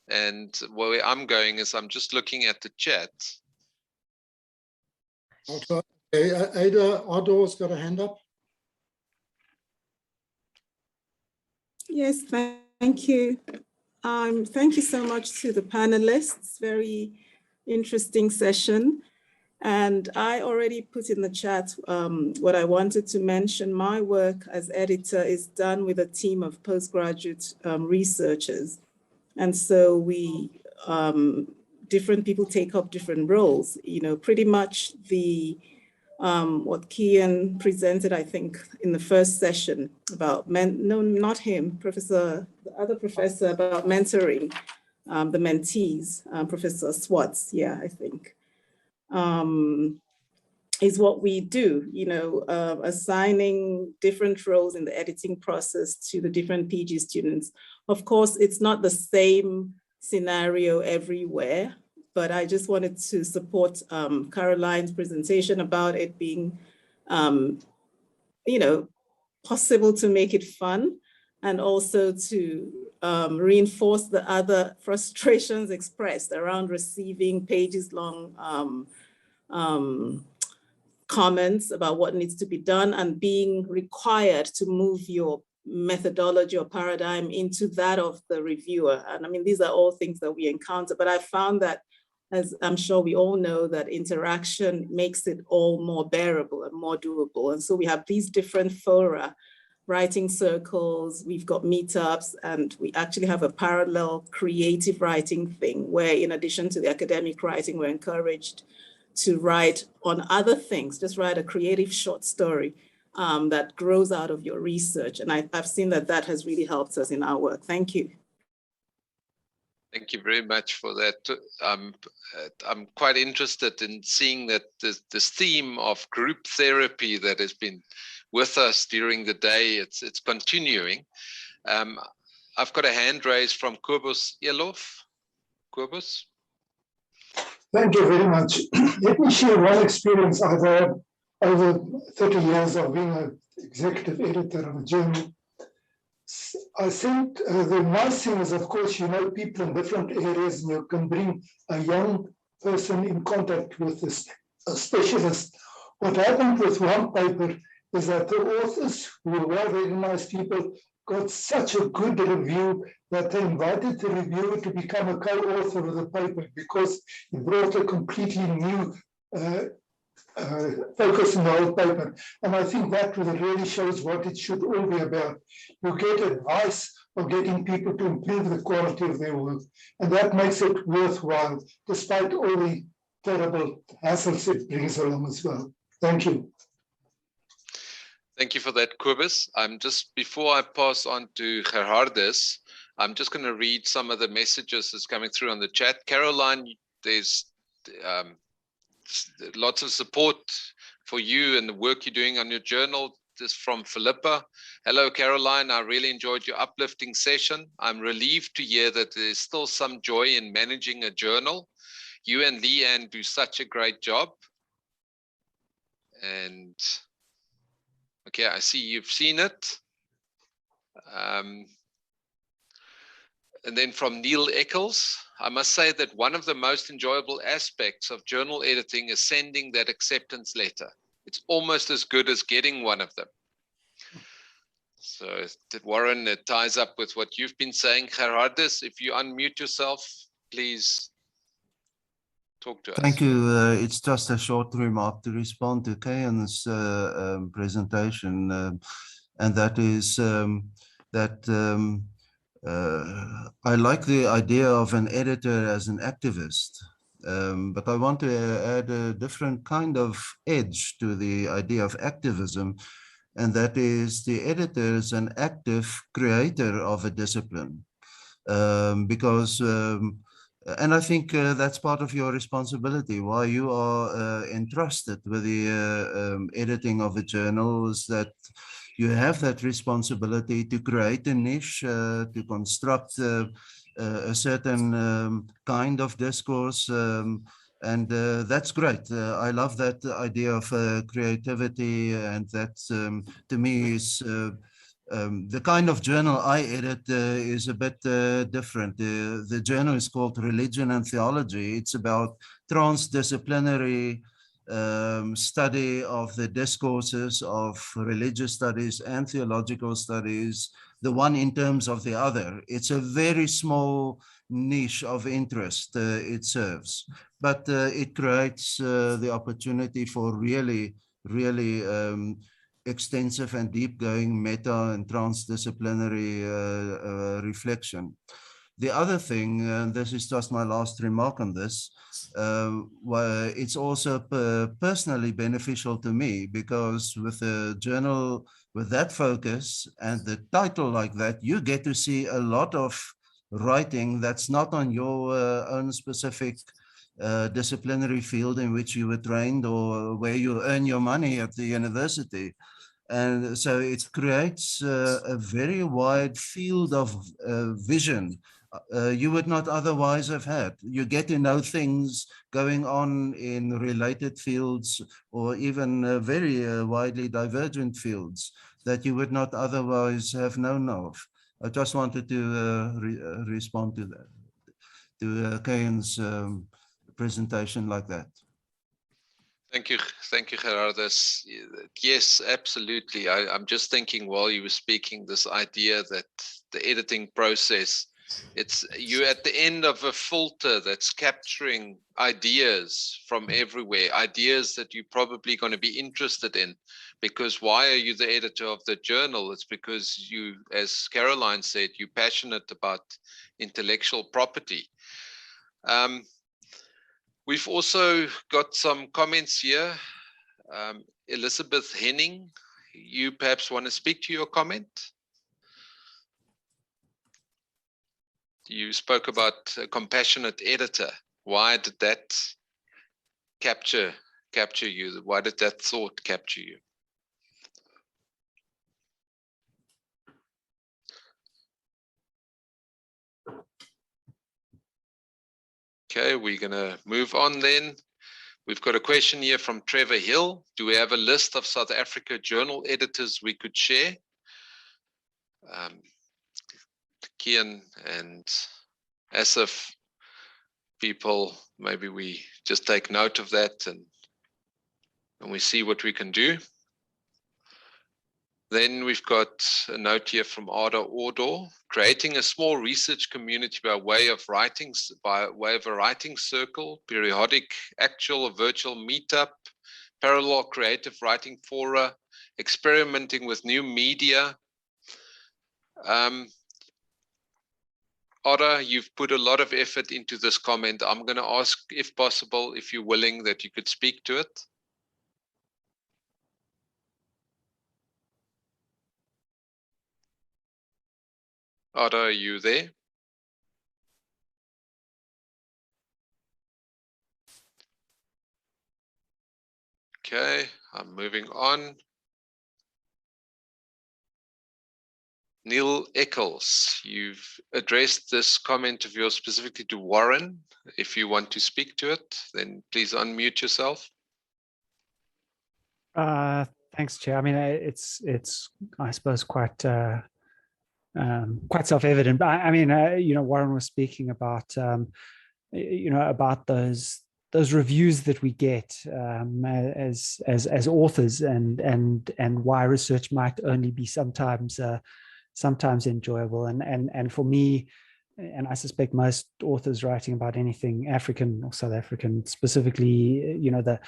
And where I'm going is I'm just looking at the chat.
Okay, Ada Odo's got a hand up.
Yes, thank you. Thank you so much to the panelists. Very interesting session. And I already put in the chat what I wanted to mention. My work as editor is done with a team of postgraduate researchers. And so we, different people take up different roles. You know, pretty much what Keyan presented, I think, in the first session about, no, not him, the other professor, about mentoring the mentees, Professor Swartz, yeah, I think, is what we do, you know, assigning different roles in the editing process to the different PG students. Of course, it's not the same scenario everywhere, but I just wanted to support Caroline's presentation about it being, you know, possible to make it fun, and also to reinforce the other frustrations expressed around receiving pages-long comments about what needs to be done and being required to move your methodology or paradigm into that of the reviewer. And I mean, these are all things that we encounter, but I found that, as I'm sure we all know, that interaction makes it all more bearable and more doable. And so we have these different fora, writing circles, we've got meetups, and we actually have a parallel creative writing thing where, in addition to the academic writing, we're encouraged to write on other things, just write a creative short story that grows out of your research. And I've seen that that has really helped us in our work. Thank you.
Thank you very much for that. I'm quite interested in seeing that this theme of group therapy that has been with us during the day, it's continuing. I've got a hand raised from Kobus Elof. Kobus?
Thank you very much. Let me share one experience I've had over 30 years of being an executive editor of a journal. I think the nice thing is, of course, you know people in different areas, and you can bring a young person in contact with a specialist. What happened with one paper is that the authors, who were well-recognized people, got such a good review that they invited the reviewer to become a co-author of the paper because he brought a completely new focus in the whole paper. And I think that really shows what it should all be about. You get advice of getting people to improve the quality of their work. And that makes it worthwhile, despite all the terrible hassles it brings along as well. Thank you.
Thank you for that, Kobus. Before I pass on to Gerhardus, I'm just going to read some of the messages that's coming through on the chat. Caroline, there's lots of support for you and the work you're doing on your journal. This from Philippa. Hello, Caroline. I really enjoyed your uplifting session. I'm relieved to hear that there's still some joy in managing a journal. You and Leanne do such a great job. And okay, I see you've seen it. And then from Neil Eccles, I must say that one of the most enjoyable aspects of journal editing is sending that acceptance letter. It's almost as good as getting one of them. So Warren, it ties up with what you've been saying. Gerardus, if you unmute yourself, please talk to us.
Thank you. It's just a short remark to respond to Keyan's presentation, and that is I like the idea of an editor as an activist, but I want to add a different kind of edge to the idea of activism, and that is the editor is an active creator of a discipline, and I think that's part of your responsibility. Why you are entrusted with the editing of a journal is that you have that responsibility to create a niche, to construct a certain kind of discourse, and that's great. I love that idea of creativity, and that to me is the kind of journal I edit is a bit different. The journal is called Religion and Theology. It's about transdisciplinary study of the discourses of religious studies and theological studies, the one in terms of the other. It's a very small niche of interest it serves, but it creates the opportunity for really extensive and deep-going meta and transdisciplinary reflection. The other thing, and this is just my last remark on this, it's also personally beneficial to me, because with a journal with that focus and the title like that, you get to see a lot of writing that's not on your own specific disciplinary field in which you were trained or where you earn your money at the university. And so it creates a very wide field of vision you would not otherwise have had. You get to know things going on in related fields, or even very widely divergent fields that you would not otherwise have known of. I just wanted to respond to that, to Keyan's presentation like that.
Thank you, Gerardus. Yes, absolutely. I'm just thinking while you were speaking, this idea that the editing process, it's you at the end of a filter that's capturing ideas from everywhere, ideas that you're probably going to be interested in. Because why are you the editor of the journal? It's because you, as Caroline said, you're passionate about intellectual property. We've also got some comments here. Elizabeth Henning, you perhaps want to speak to your comment? You spoke about a compassionate editor. Why did that capture you? Why did that thought capture you? Okay, we're going to move on then. We've got a question here from Trevor Hill. Do we have a list of South Africa journal editors we could share? Keyan and NSEF people, maybe we just take note of that and we see what we can do. Then we've got a note here from Ada Ordor, creating a small research community by way of a writing circle, periodic actual or virtual meetup, parallel creative writing fora, experimenting with new media. Ada, you've put a lot of effort into this comment. I'm going to ask, if possible, if you're willing, that you could speak to it. Ada, are you there? Okay, I'm moving on. Neil Eccles, you've addressed this comment of yours specifically to Warren. If you want to speak to it, then please unmute yourself.
Thanks, Chair. I mean, it's I suppose quite quite self-evident. But I mean, you know, Warren was speaking about, you know, about those reviews that we get as authors, and why research might only be sometimes enjoyable. And for me, and I suspect most authors writing about anything African or South African specifically, you know,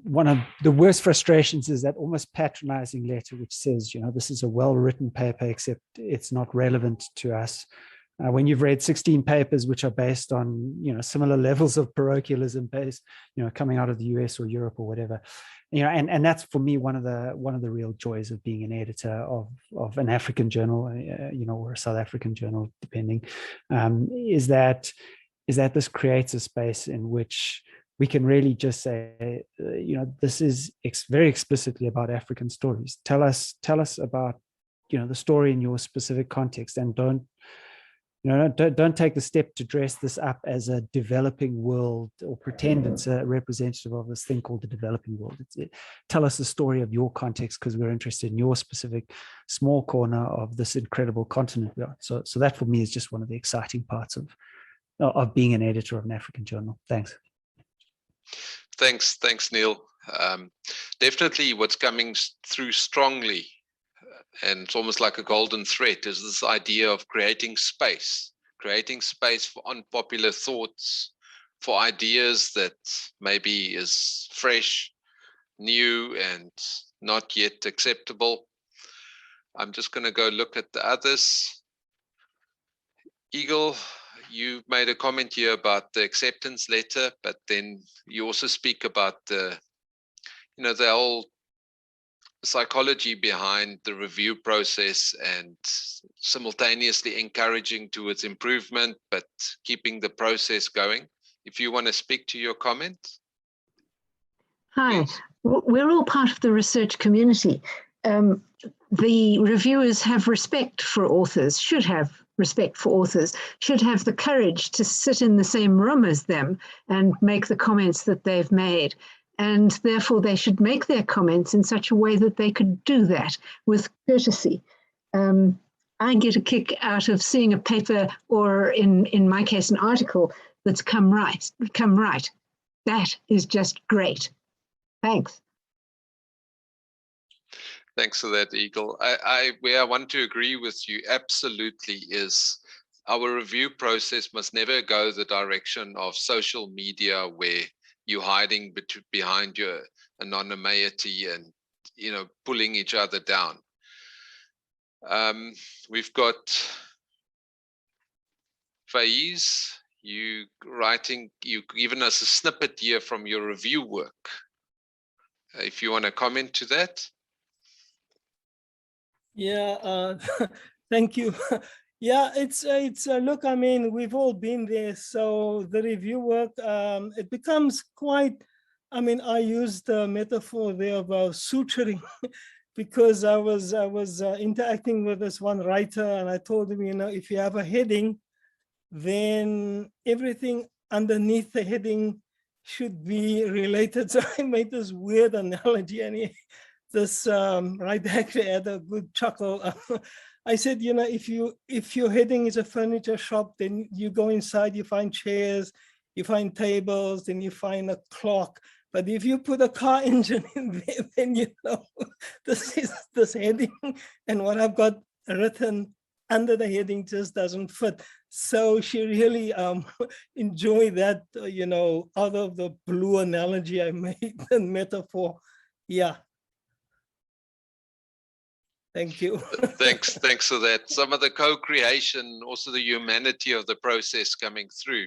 one of the worst frustrations is that almost patronizing letter which says, you know, this is a well-written paper, except it's not relevant to us. When you've read 16 papers which are based on, you know, similar levels of parochialism based, you know, coming out of the US or Europe or whatever, you know, and that's for me one of the real joys of being an editor of an African journal, you know, or a South African journal, depending, is that this creates a space in which we can really just say, you know, this is very explicitly about African stories. Tell us about, you know, the story in your specific context, and don't take the step to dress this up as a developing world or pretend it's a representative of this thing called the developing world. Tell us the story of your context, because we're interested in your specific small corner of this incredible continent. So that for me is just one of the exciting parts of being an editor of an African journal. Thanks.
Thanks, Neil. Definitely what's coming through strongly, and it's almost like a golden thread, is this idea of creating space for unpopular thoughts, for ideas that maybe is fresh, new, and not yet acceptable. I'm just going to go look at the others. Eagle, you made a comment here about the acceptance letter, but then you also speak about the whole psychology behind the review process, and simultaneously encouraging towards improvement, but keeping the process going. If you want to speak to your comment.
Hi, we're all part of the research community. The reviewers have respect for authors, should have respect for authors, should have the courage to sit in the same room as them and make the comments that they've made. And therefore they should make their comments in such a way that they could do that with courtesy. I get a kick out of seeing a paper, or in my case, an article that's come right. That is just great. Thanks.
Thanks for that, Eagle. Where I want to agree with you absolutely is our review process must never go the direction of social media, where you're hiding behind your anonymity and, you know, pulling each other down. We've got Faiz, you've given us a snippet here from your review work. If you want to comment to that.
Yeah, thank you. Yeah, it's look, I mean, we've all been there. So the review work, it becomes quite, I mean, I used the metaphor there about suturing because I was interacting with this one writer, and I told him, you know, if you have a heading, then everything underneath the heading should be related. So I made this weird analogy, and this writer actually had a good chuckle. I said, you know, if your heading is a furniture shop, then you go inside, you find chairs, you find tables, then you find a clock. But if you put a car engine in there, then you know this is this heading, and what I've got written under the heading just doesn't fit. So she really enjoyed that, you know, out of the blue analogy I made, the metaphor. Yeah. Thank you.
Thanks for that. Some of the co-creation, also the humanity of the process coming through.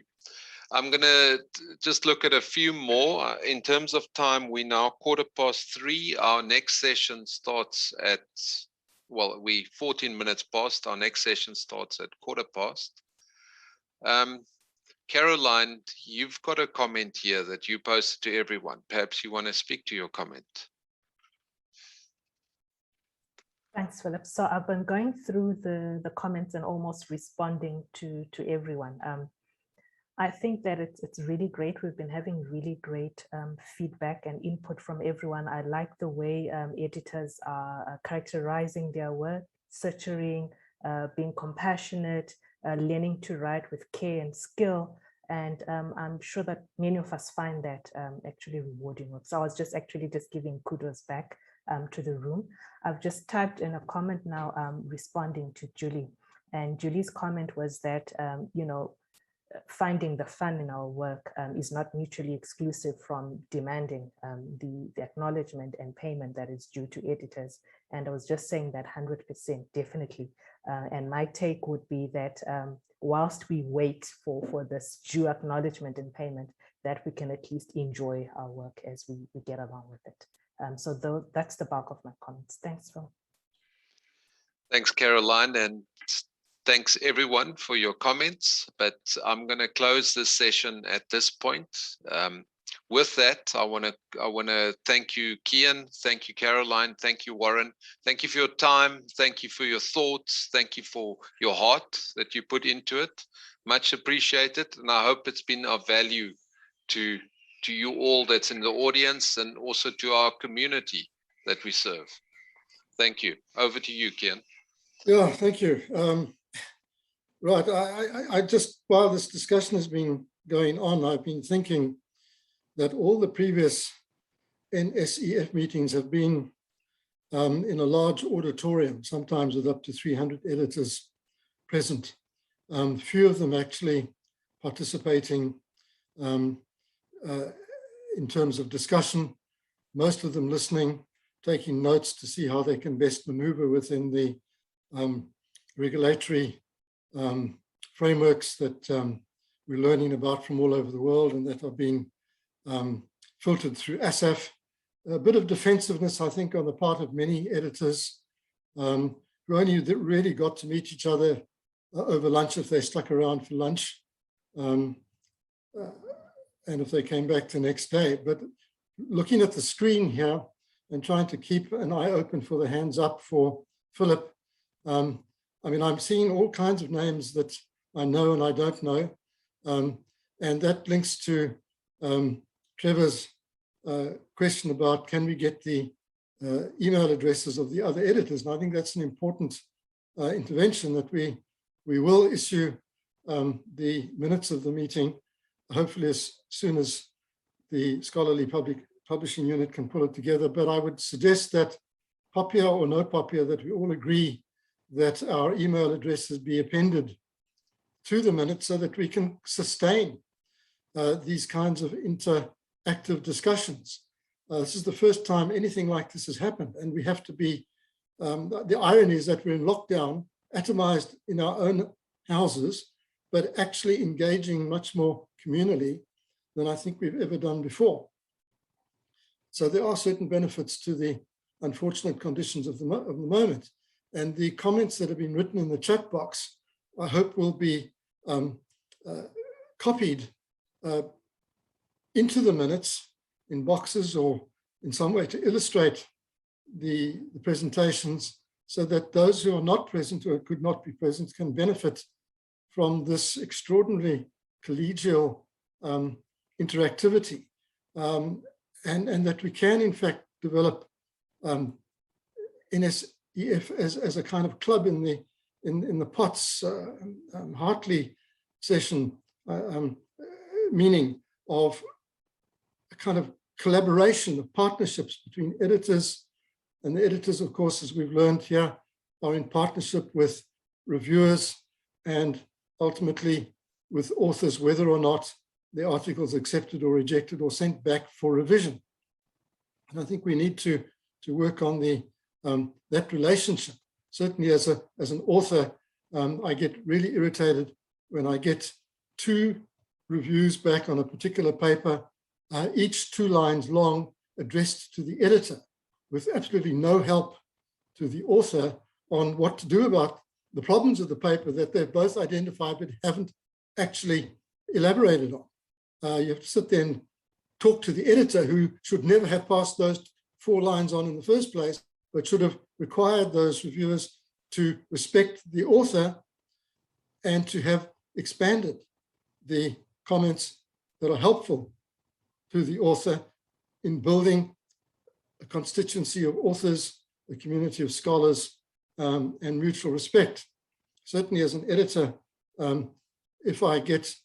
I'm going to just look at a few more. In terms of time, we're now 3:15. Our next session starts at, well, we 14 minutes past. Our next session starts at 15:15. Caroline, you've got a comment here that you posted to everyone. Perhaps you want to speak to your comment.
Thanks, Philip. So I've been going through the comments and almost responding to everyone. I think that it's really great. We've been having really great feedback and input from everyone. I like the way editors are characterizing their work, suturing, being compassionate, learning to write with care and skill. And I'm sure that many of us find that actually rewarding work. So I was just giving kudos back to the room. I've just typed in a comment now responding to Julie. And Julie's comment was that, you know, finding the fun in our work is not mutually exclusive from demanding the acknowledgement and payment that is due to editors. And I was just saying that 100%, definitely. And my take would be that whilst we wait for this due acknowledgement and payment, that we can at least enjoy our work as we get along with it. So that's the bulk of my comments. Thanks, Phil.
Thanks, Caroline, and thanks everyone for your comments. But I'm going to close this session at this point. With that, I want to thank you, Keyan. Thank you, Caroline. Thank you, Warren. Thank you for your time. Thank you for your thoughts. Thank you for your heart that you put into it. Much appreciated, and I hope it's been of value to you all that's in the audience and also to our community that we serve. Thank you. Over to you, Keyan.
Yeah, thank you. Right, I just, while this discussion has been going on, I've been thinking that all the previous NSEF meetings have been in a large auditorium, sometimes with up to 300 editors present. Few of them actually participating in terms of discussion, most of them listening, taking notes to see how they can best maneuver within the regulatory frameworks that we're learning about from all over the world and that have been filtered through NSEF. A bit of defensiveness, I think, on the part of many editors who only really got to meet each other over lunch if they stuck around for lunch and if they came back the next day. But looking at the screen here and trying to keep an eye open for the hands up for Philip, I mean, I'm seeing all kinds of names that I know and I don't know. And that links to Trevor's question about can we get the email addresses of the other editors? And I think that's an important intervention that we will issue the minutes of the meeting, hopefully as soon as the Scholarly Publishing Unit can pull it together. But I would suggest that POPIA or no POPIA, that we all agree that our email addresses be appended to the minutes so that we can sustain these kinds of interactive discussions. This is the first time anything like this has happened, and we have to be, the irony is that we're in lockdown, atomized in our own houses, but actually engaging much more communally than I think we've ever done before. So there are certain benefits to the unfortunate conditions of the moment. And the comments that have been written in the chat box, I hope will be copied into the minutes in boxes or in some way to illustrate the presentations so that those who are not present or could not be present can benefit from this extraordinarily collegial interactivity, and that we can in fact develop NSEF as a kind of club in the POTS Hartley session, meaning of a kind of collaboration of partnerships between editors, and the editors, of course, as we've learned here, are in partnership with reviewers and ultimately with authors, whether or not the article is accepted or rejected or sent back for revision. And I think we need to work on that relationship. Certainly as an author, I get really irritated when I get 2 reviews back on a particular paper, each 2 lines long, addressed to the editor, with absolutely no help to the author on what to do about the problems of the paper that they've both identified but haven't actually elaborated on. You have to sit there and talk to the editor, who should never have passed those 4 lines on in the first place, but should have required those reviewers to respect the author and to have expanded the comments that are helpful to the author in building a constituency of authors, a community of scholars, and mutual respect. certainly as an editor, if I get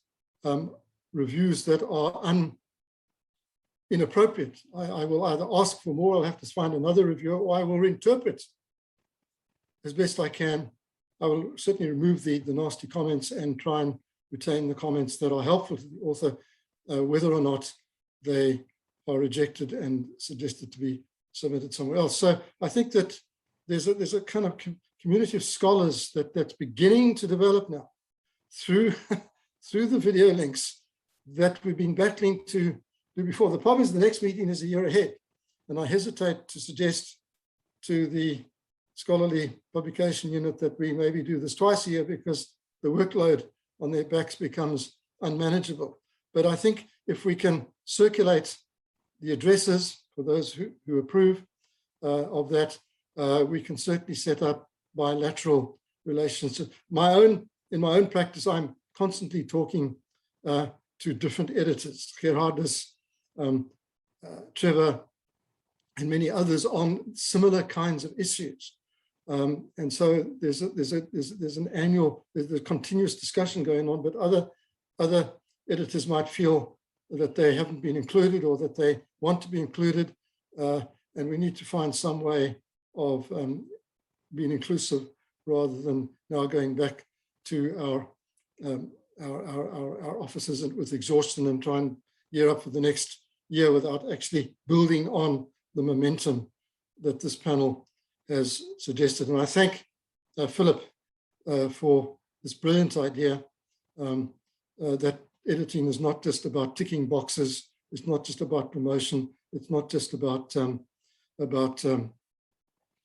reviews that are inappropriate, I will either ask for more, I'll have to find another reviewer, or I will reinterpret as best I can. I will certainly remove the nasty comments and try and retain the comments that are helpful to the author, whether or not they are rejected and suggested to be submitted somewhere else. So I think that there's a kind of community of scholars that's beginning to develop now through the video links that we've been battling to do before. The problem is the next meeting is a year ahead, and I hesitate to suggest to the scholarly publication unit that we maybe do this twice a year, because the workload on their backs becomes unmanageable. But I think if we can circulate the addresses for those who approve of that, we can certainly set up bilateral relations. In my own practice, I'm constantly talking to different editors, Gerardus, Trevor, and many others on similar kinds of issues. And so there's a continuous discussion going on, but other editors might feel that they haven't been included or that they want to be included, and we need to find some way of being inclusive rather than now going back to our offices with exhaustion and try and gear up for the next year without actually building on the momentum that this panel has suggested. And I thank Philip for this brilliant idea that editing is not just about ticking boxes, it's not just about promotion, it's not just about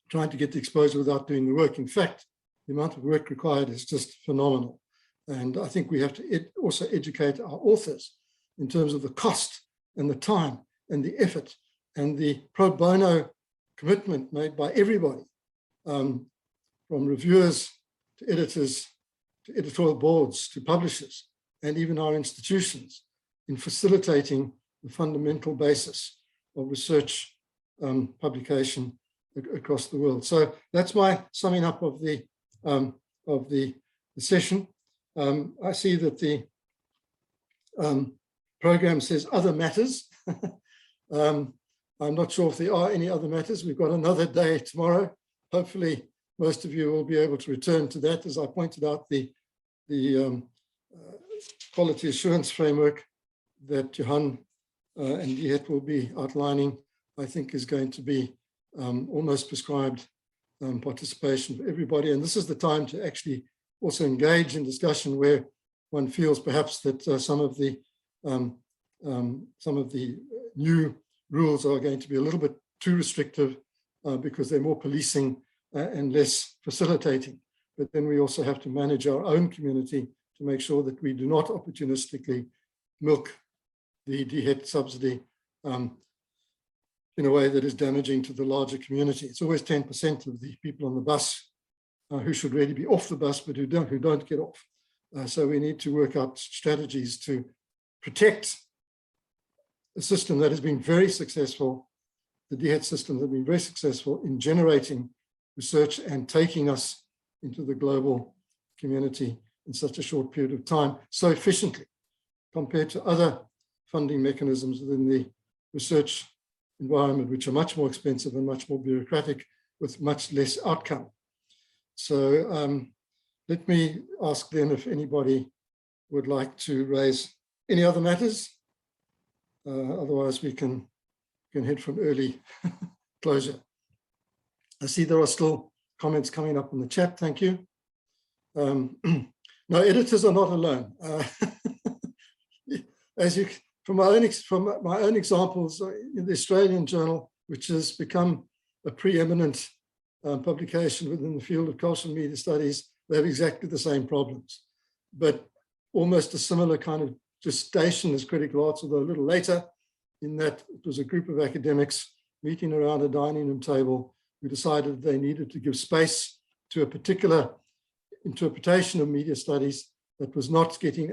trying to get the exposure without doing the work. In fact, the amount of work required is just phenomenal. And I think we have to also educate our authors in terms of the cost and the time and the effort and the pro bono commitment made by everybody, from reviewers to editors, to editorial boards, to publishers, and even our institutions in facilitating the fundamental basis of research publication across the world. So that's my summing up of the session. I see that the program says other matters. I'm not sure if there are any other matters. We've got another day tomorrow. Hopefully, most of you will be able to return to that. As I pointed out, the quality assurance framework that Johan and Diet will be outlining, I think, is going to be almost prescribed participation for everybody. And this is the time to actually also engage in discussion where one feels perhaps that some of the new rules are going to be a little bit too restrictive because they're more policing and less facilitating. But then we also have to manage our own community to make sure that we do not opportunistically milk the DHET subsidy in a way that is damaging to the larger community. It's always 10% of the people on the bus who should really be off the bus, but who don't get off. So we need to work out strategies to protect a system that has been very successful. The DHET system has been very successful in generating research and taking us into the global community in such a short period of time, so efficiently compared to other funding mechanisms within the research environment, which are much more expensive and much more bureaucratic with much less outcome. So let me ask then if anybody would like to raise any other matters. Otherwise, we can head from early closure. I see there are still comments coming up in the chat. Thank you. No, editors are not alone. As you, from my own examples in the Australian Journal, which has become a preeminent publication within the field of cultural media studies, they have exactly the same problems, but almost a similar kind of gestation as critical arts, although a little later, in that it was a group of academics meeting around a dining room table who decided they needed to give space to a particular interpretation of media studies that was not getting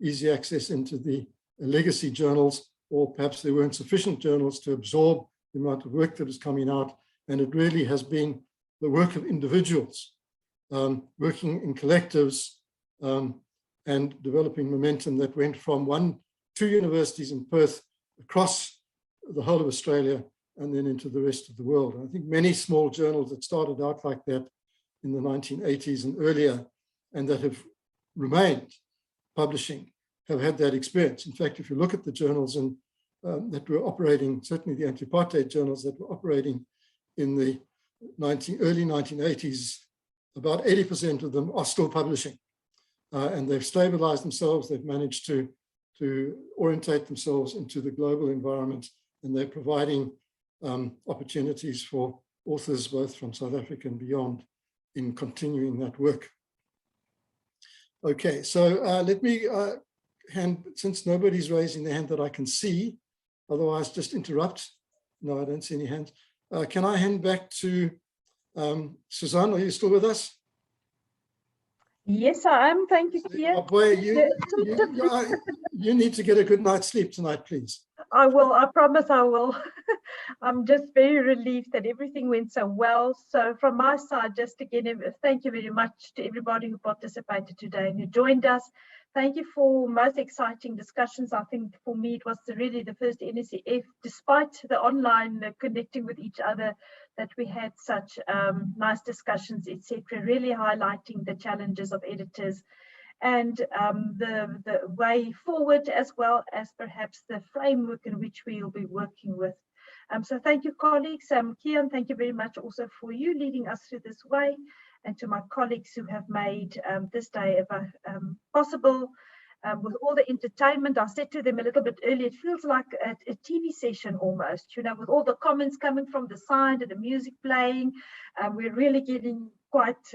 easy access into the legacy journals, or perhaps there weren't sufficient journals to absorb the amount of work that is coming out. And it really has been the work of individuals working in collectives, and developing momentum that went from 2 universities in Perth across the whole of Australia and then into the rest of the world. And I think many small journals that started out like that in the 1980s and earlier, and that have remained publishing, have had that experience. In fact, if you look at the journals that were operating, certainly the anti-apartheid journals that were operating in the early 1980s, about 80% of them are still publishing. And they've stabilized themselves. They've managed to orientate themselves into the global environment, and they're providing opportunities for authors both from South Africa and beyond in continuing that work. Okay, so let me since nobody's raising their hand that I can see, otherwise just interrupt. No, I don't see any hands. Can I hand back to Suzanne? Are you still with us?
Yes, I am. Thank you, Keyan.
Oh boy, you need to get a good night's sleep tonight, please.
I will. I promise I will. I'm just very relieved that everything went so well. So from my side, just again, thank you very much to everybody who participated today and who joined us. Thank you for most exciting discussions. I think for me, it was really the first NSEF, despite the online connecting with each other, that we had such nice discussions, etc., really highlighting the challenges of editors and the way forward, as well as perhaps the framework in which we will be working with. So thank you, colleagues. Keyan, thank you very much also for you leading us through this way, and to my colleagues who have made this day possible. With all the entertainment, I said to them a little bit earlier, it feels like a TV session almost, you know, with all the comments coming from the side and the music playing. We're really getting quite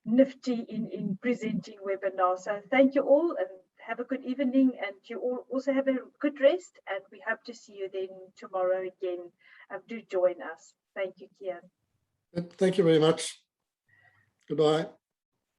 nifty in presenting webinars. So thank you all and have a good evening, and you all also have a good rest, and we hope to see you then tomorrow again. Do join us. Thank you, Keyan.
Thank you very much. Goodbye.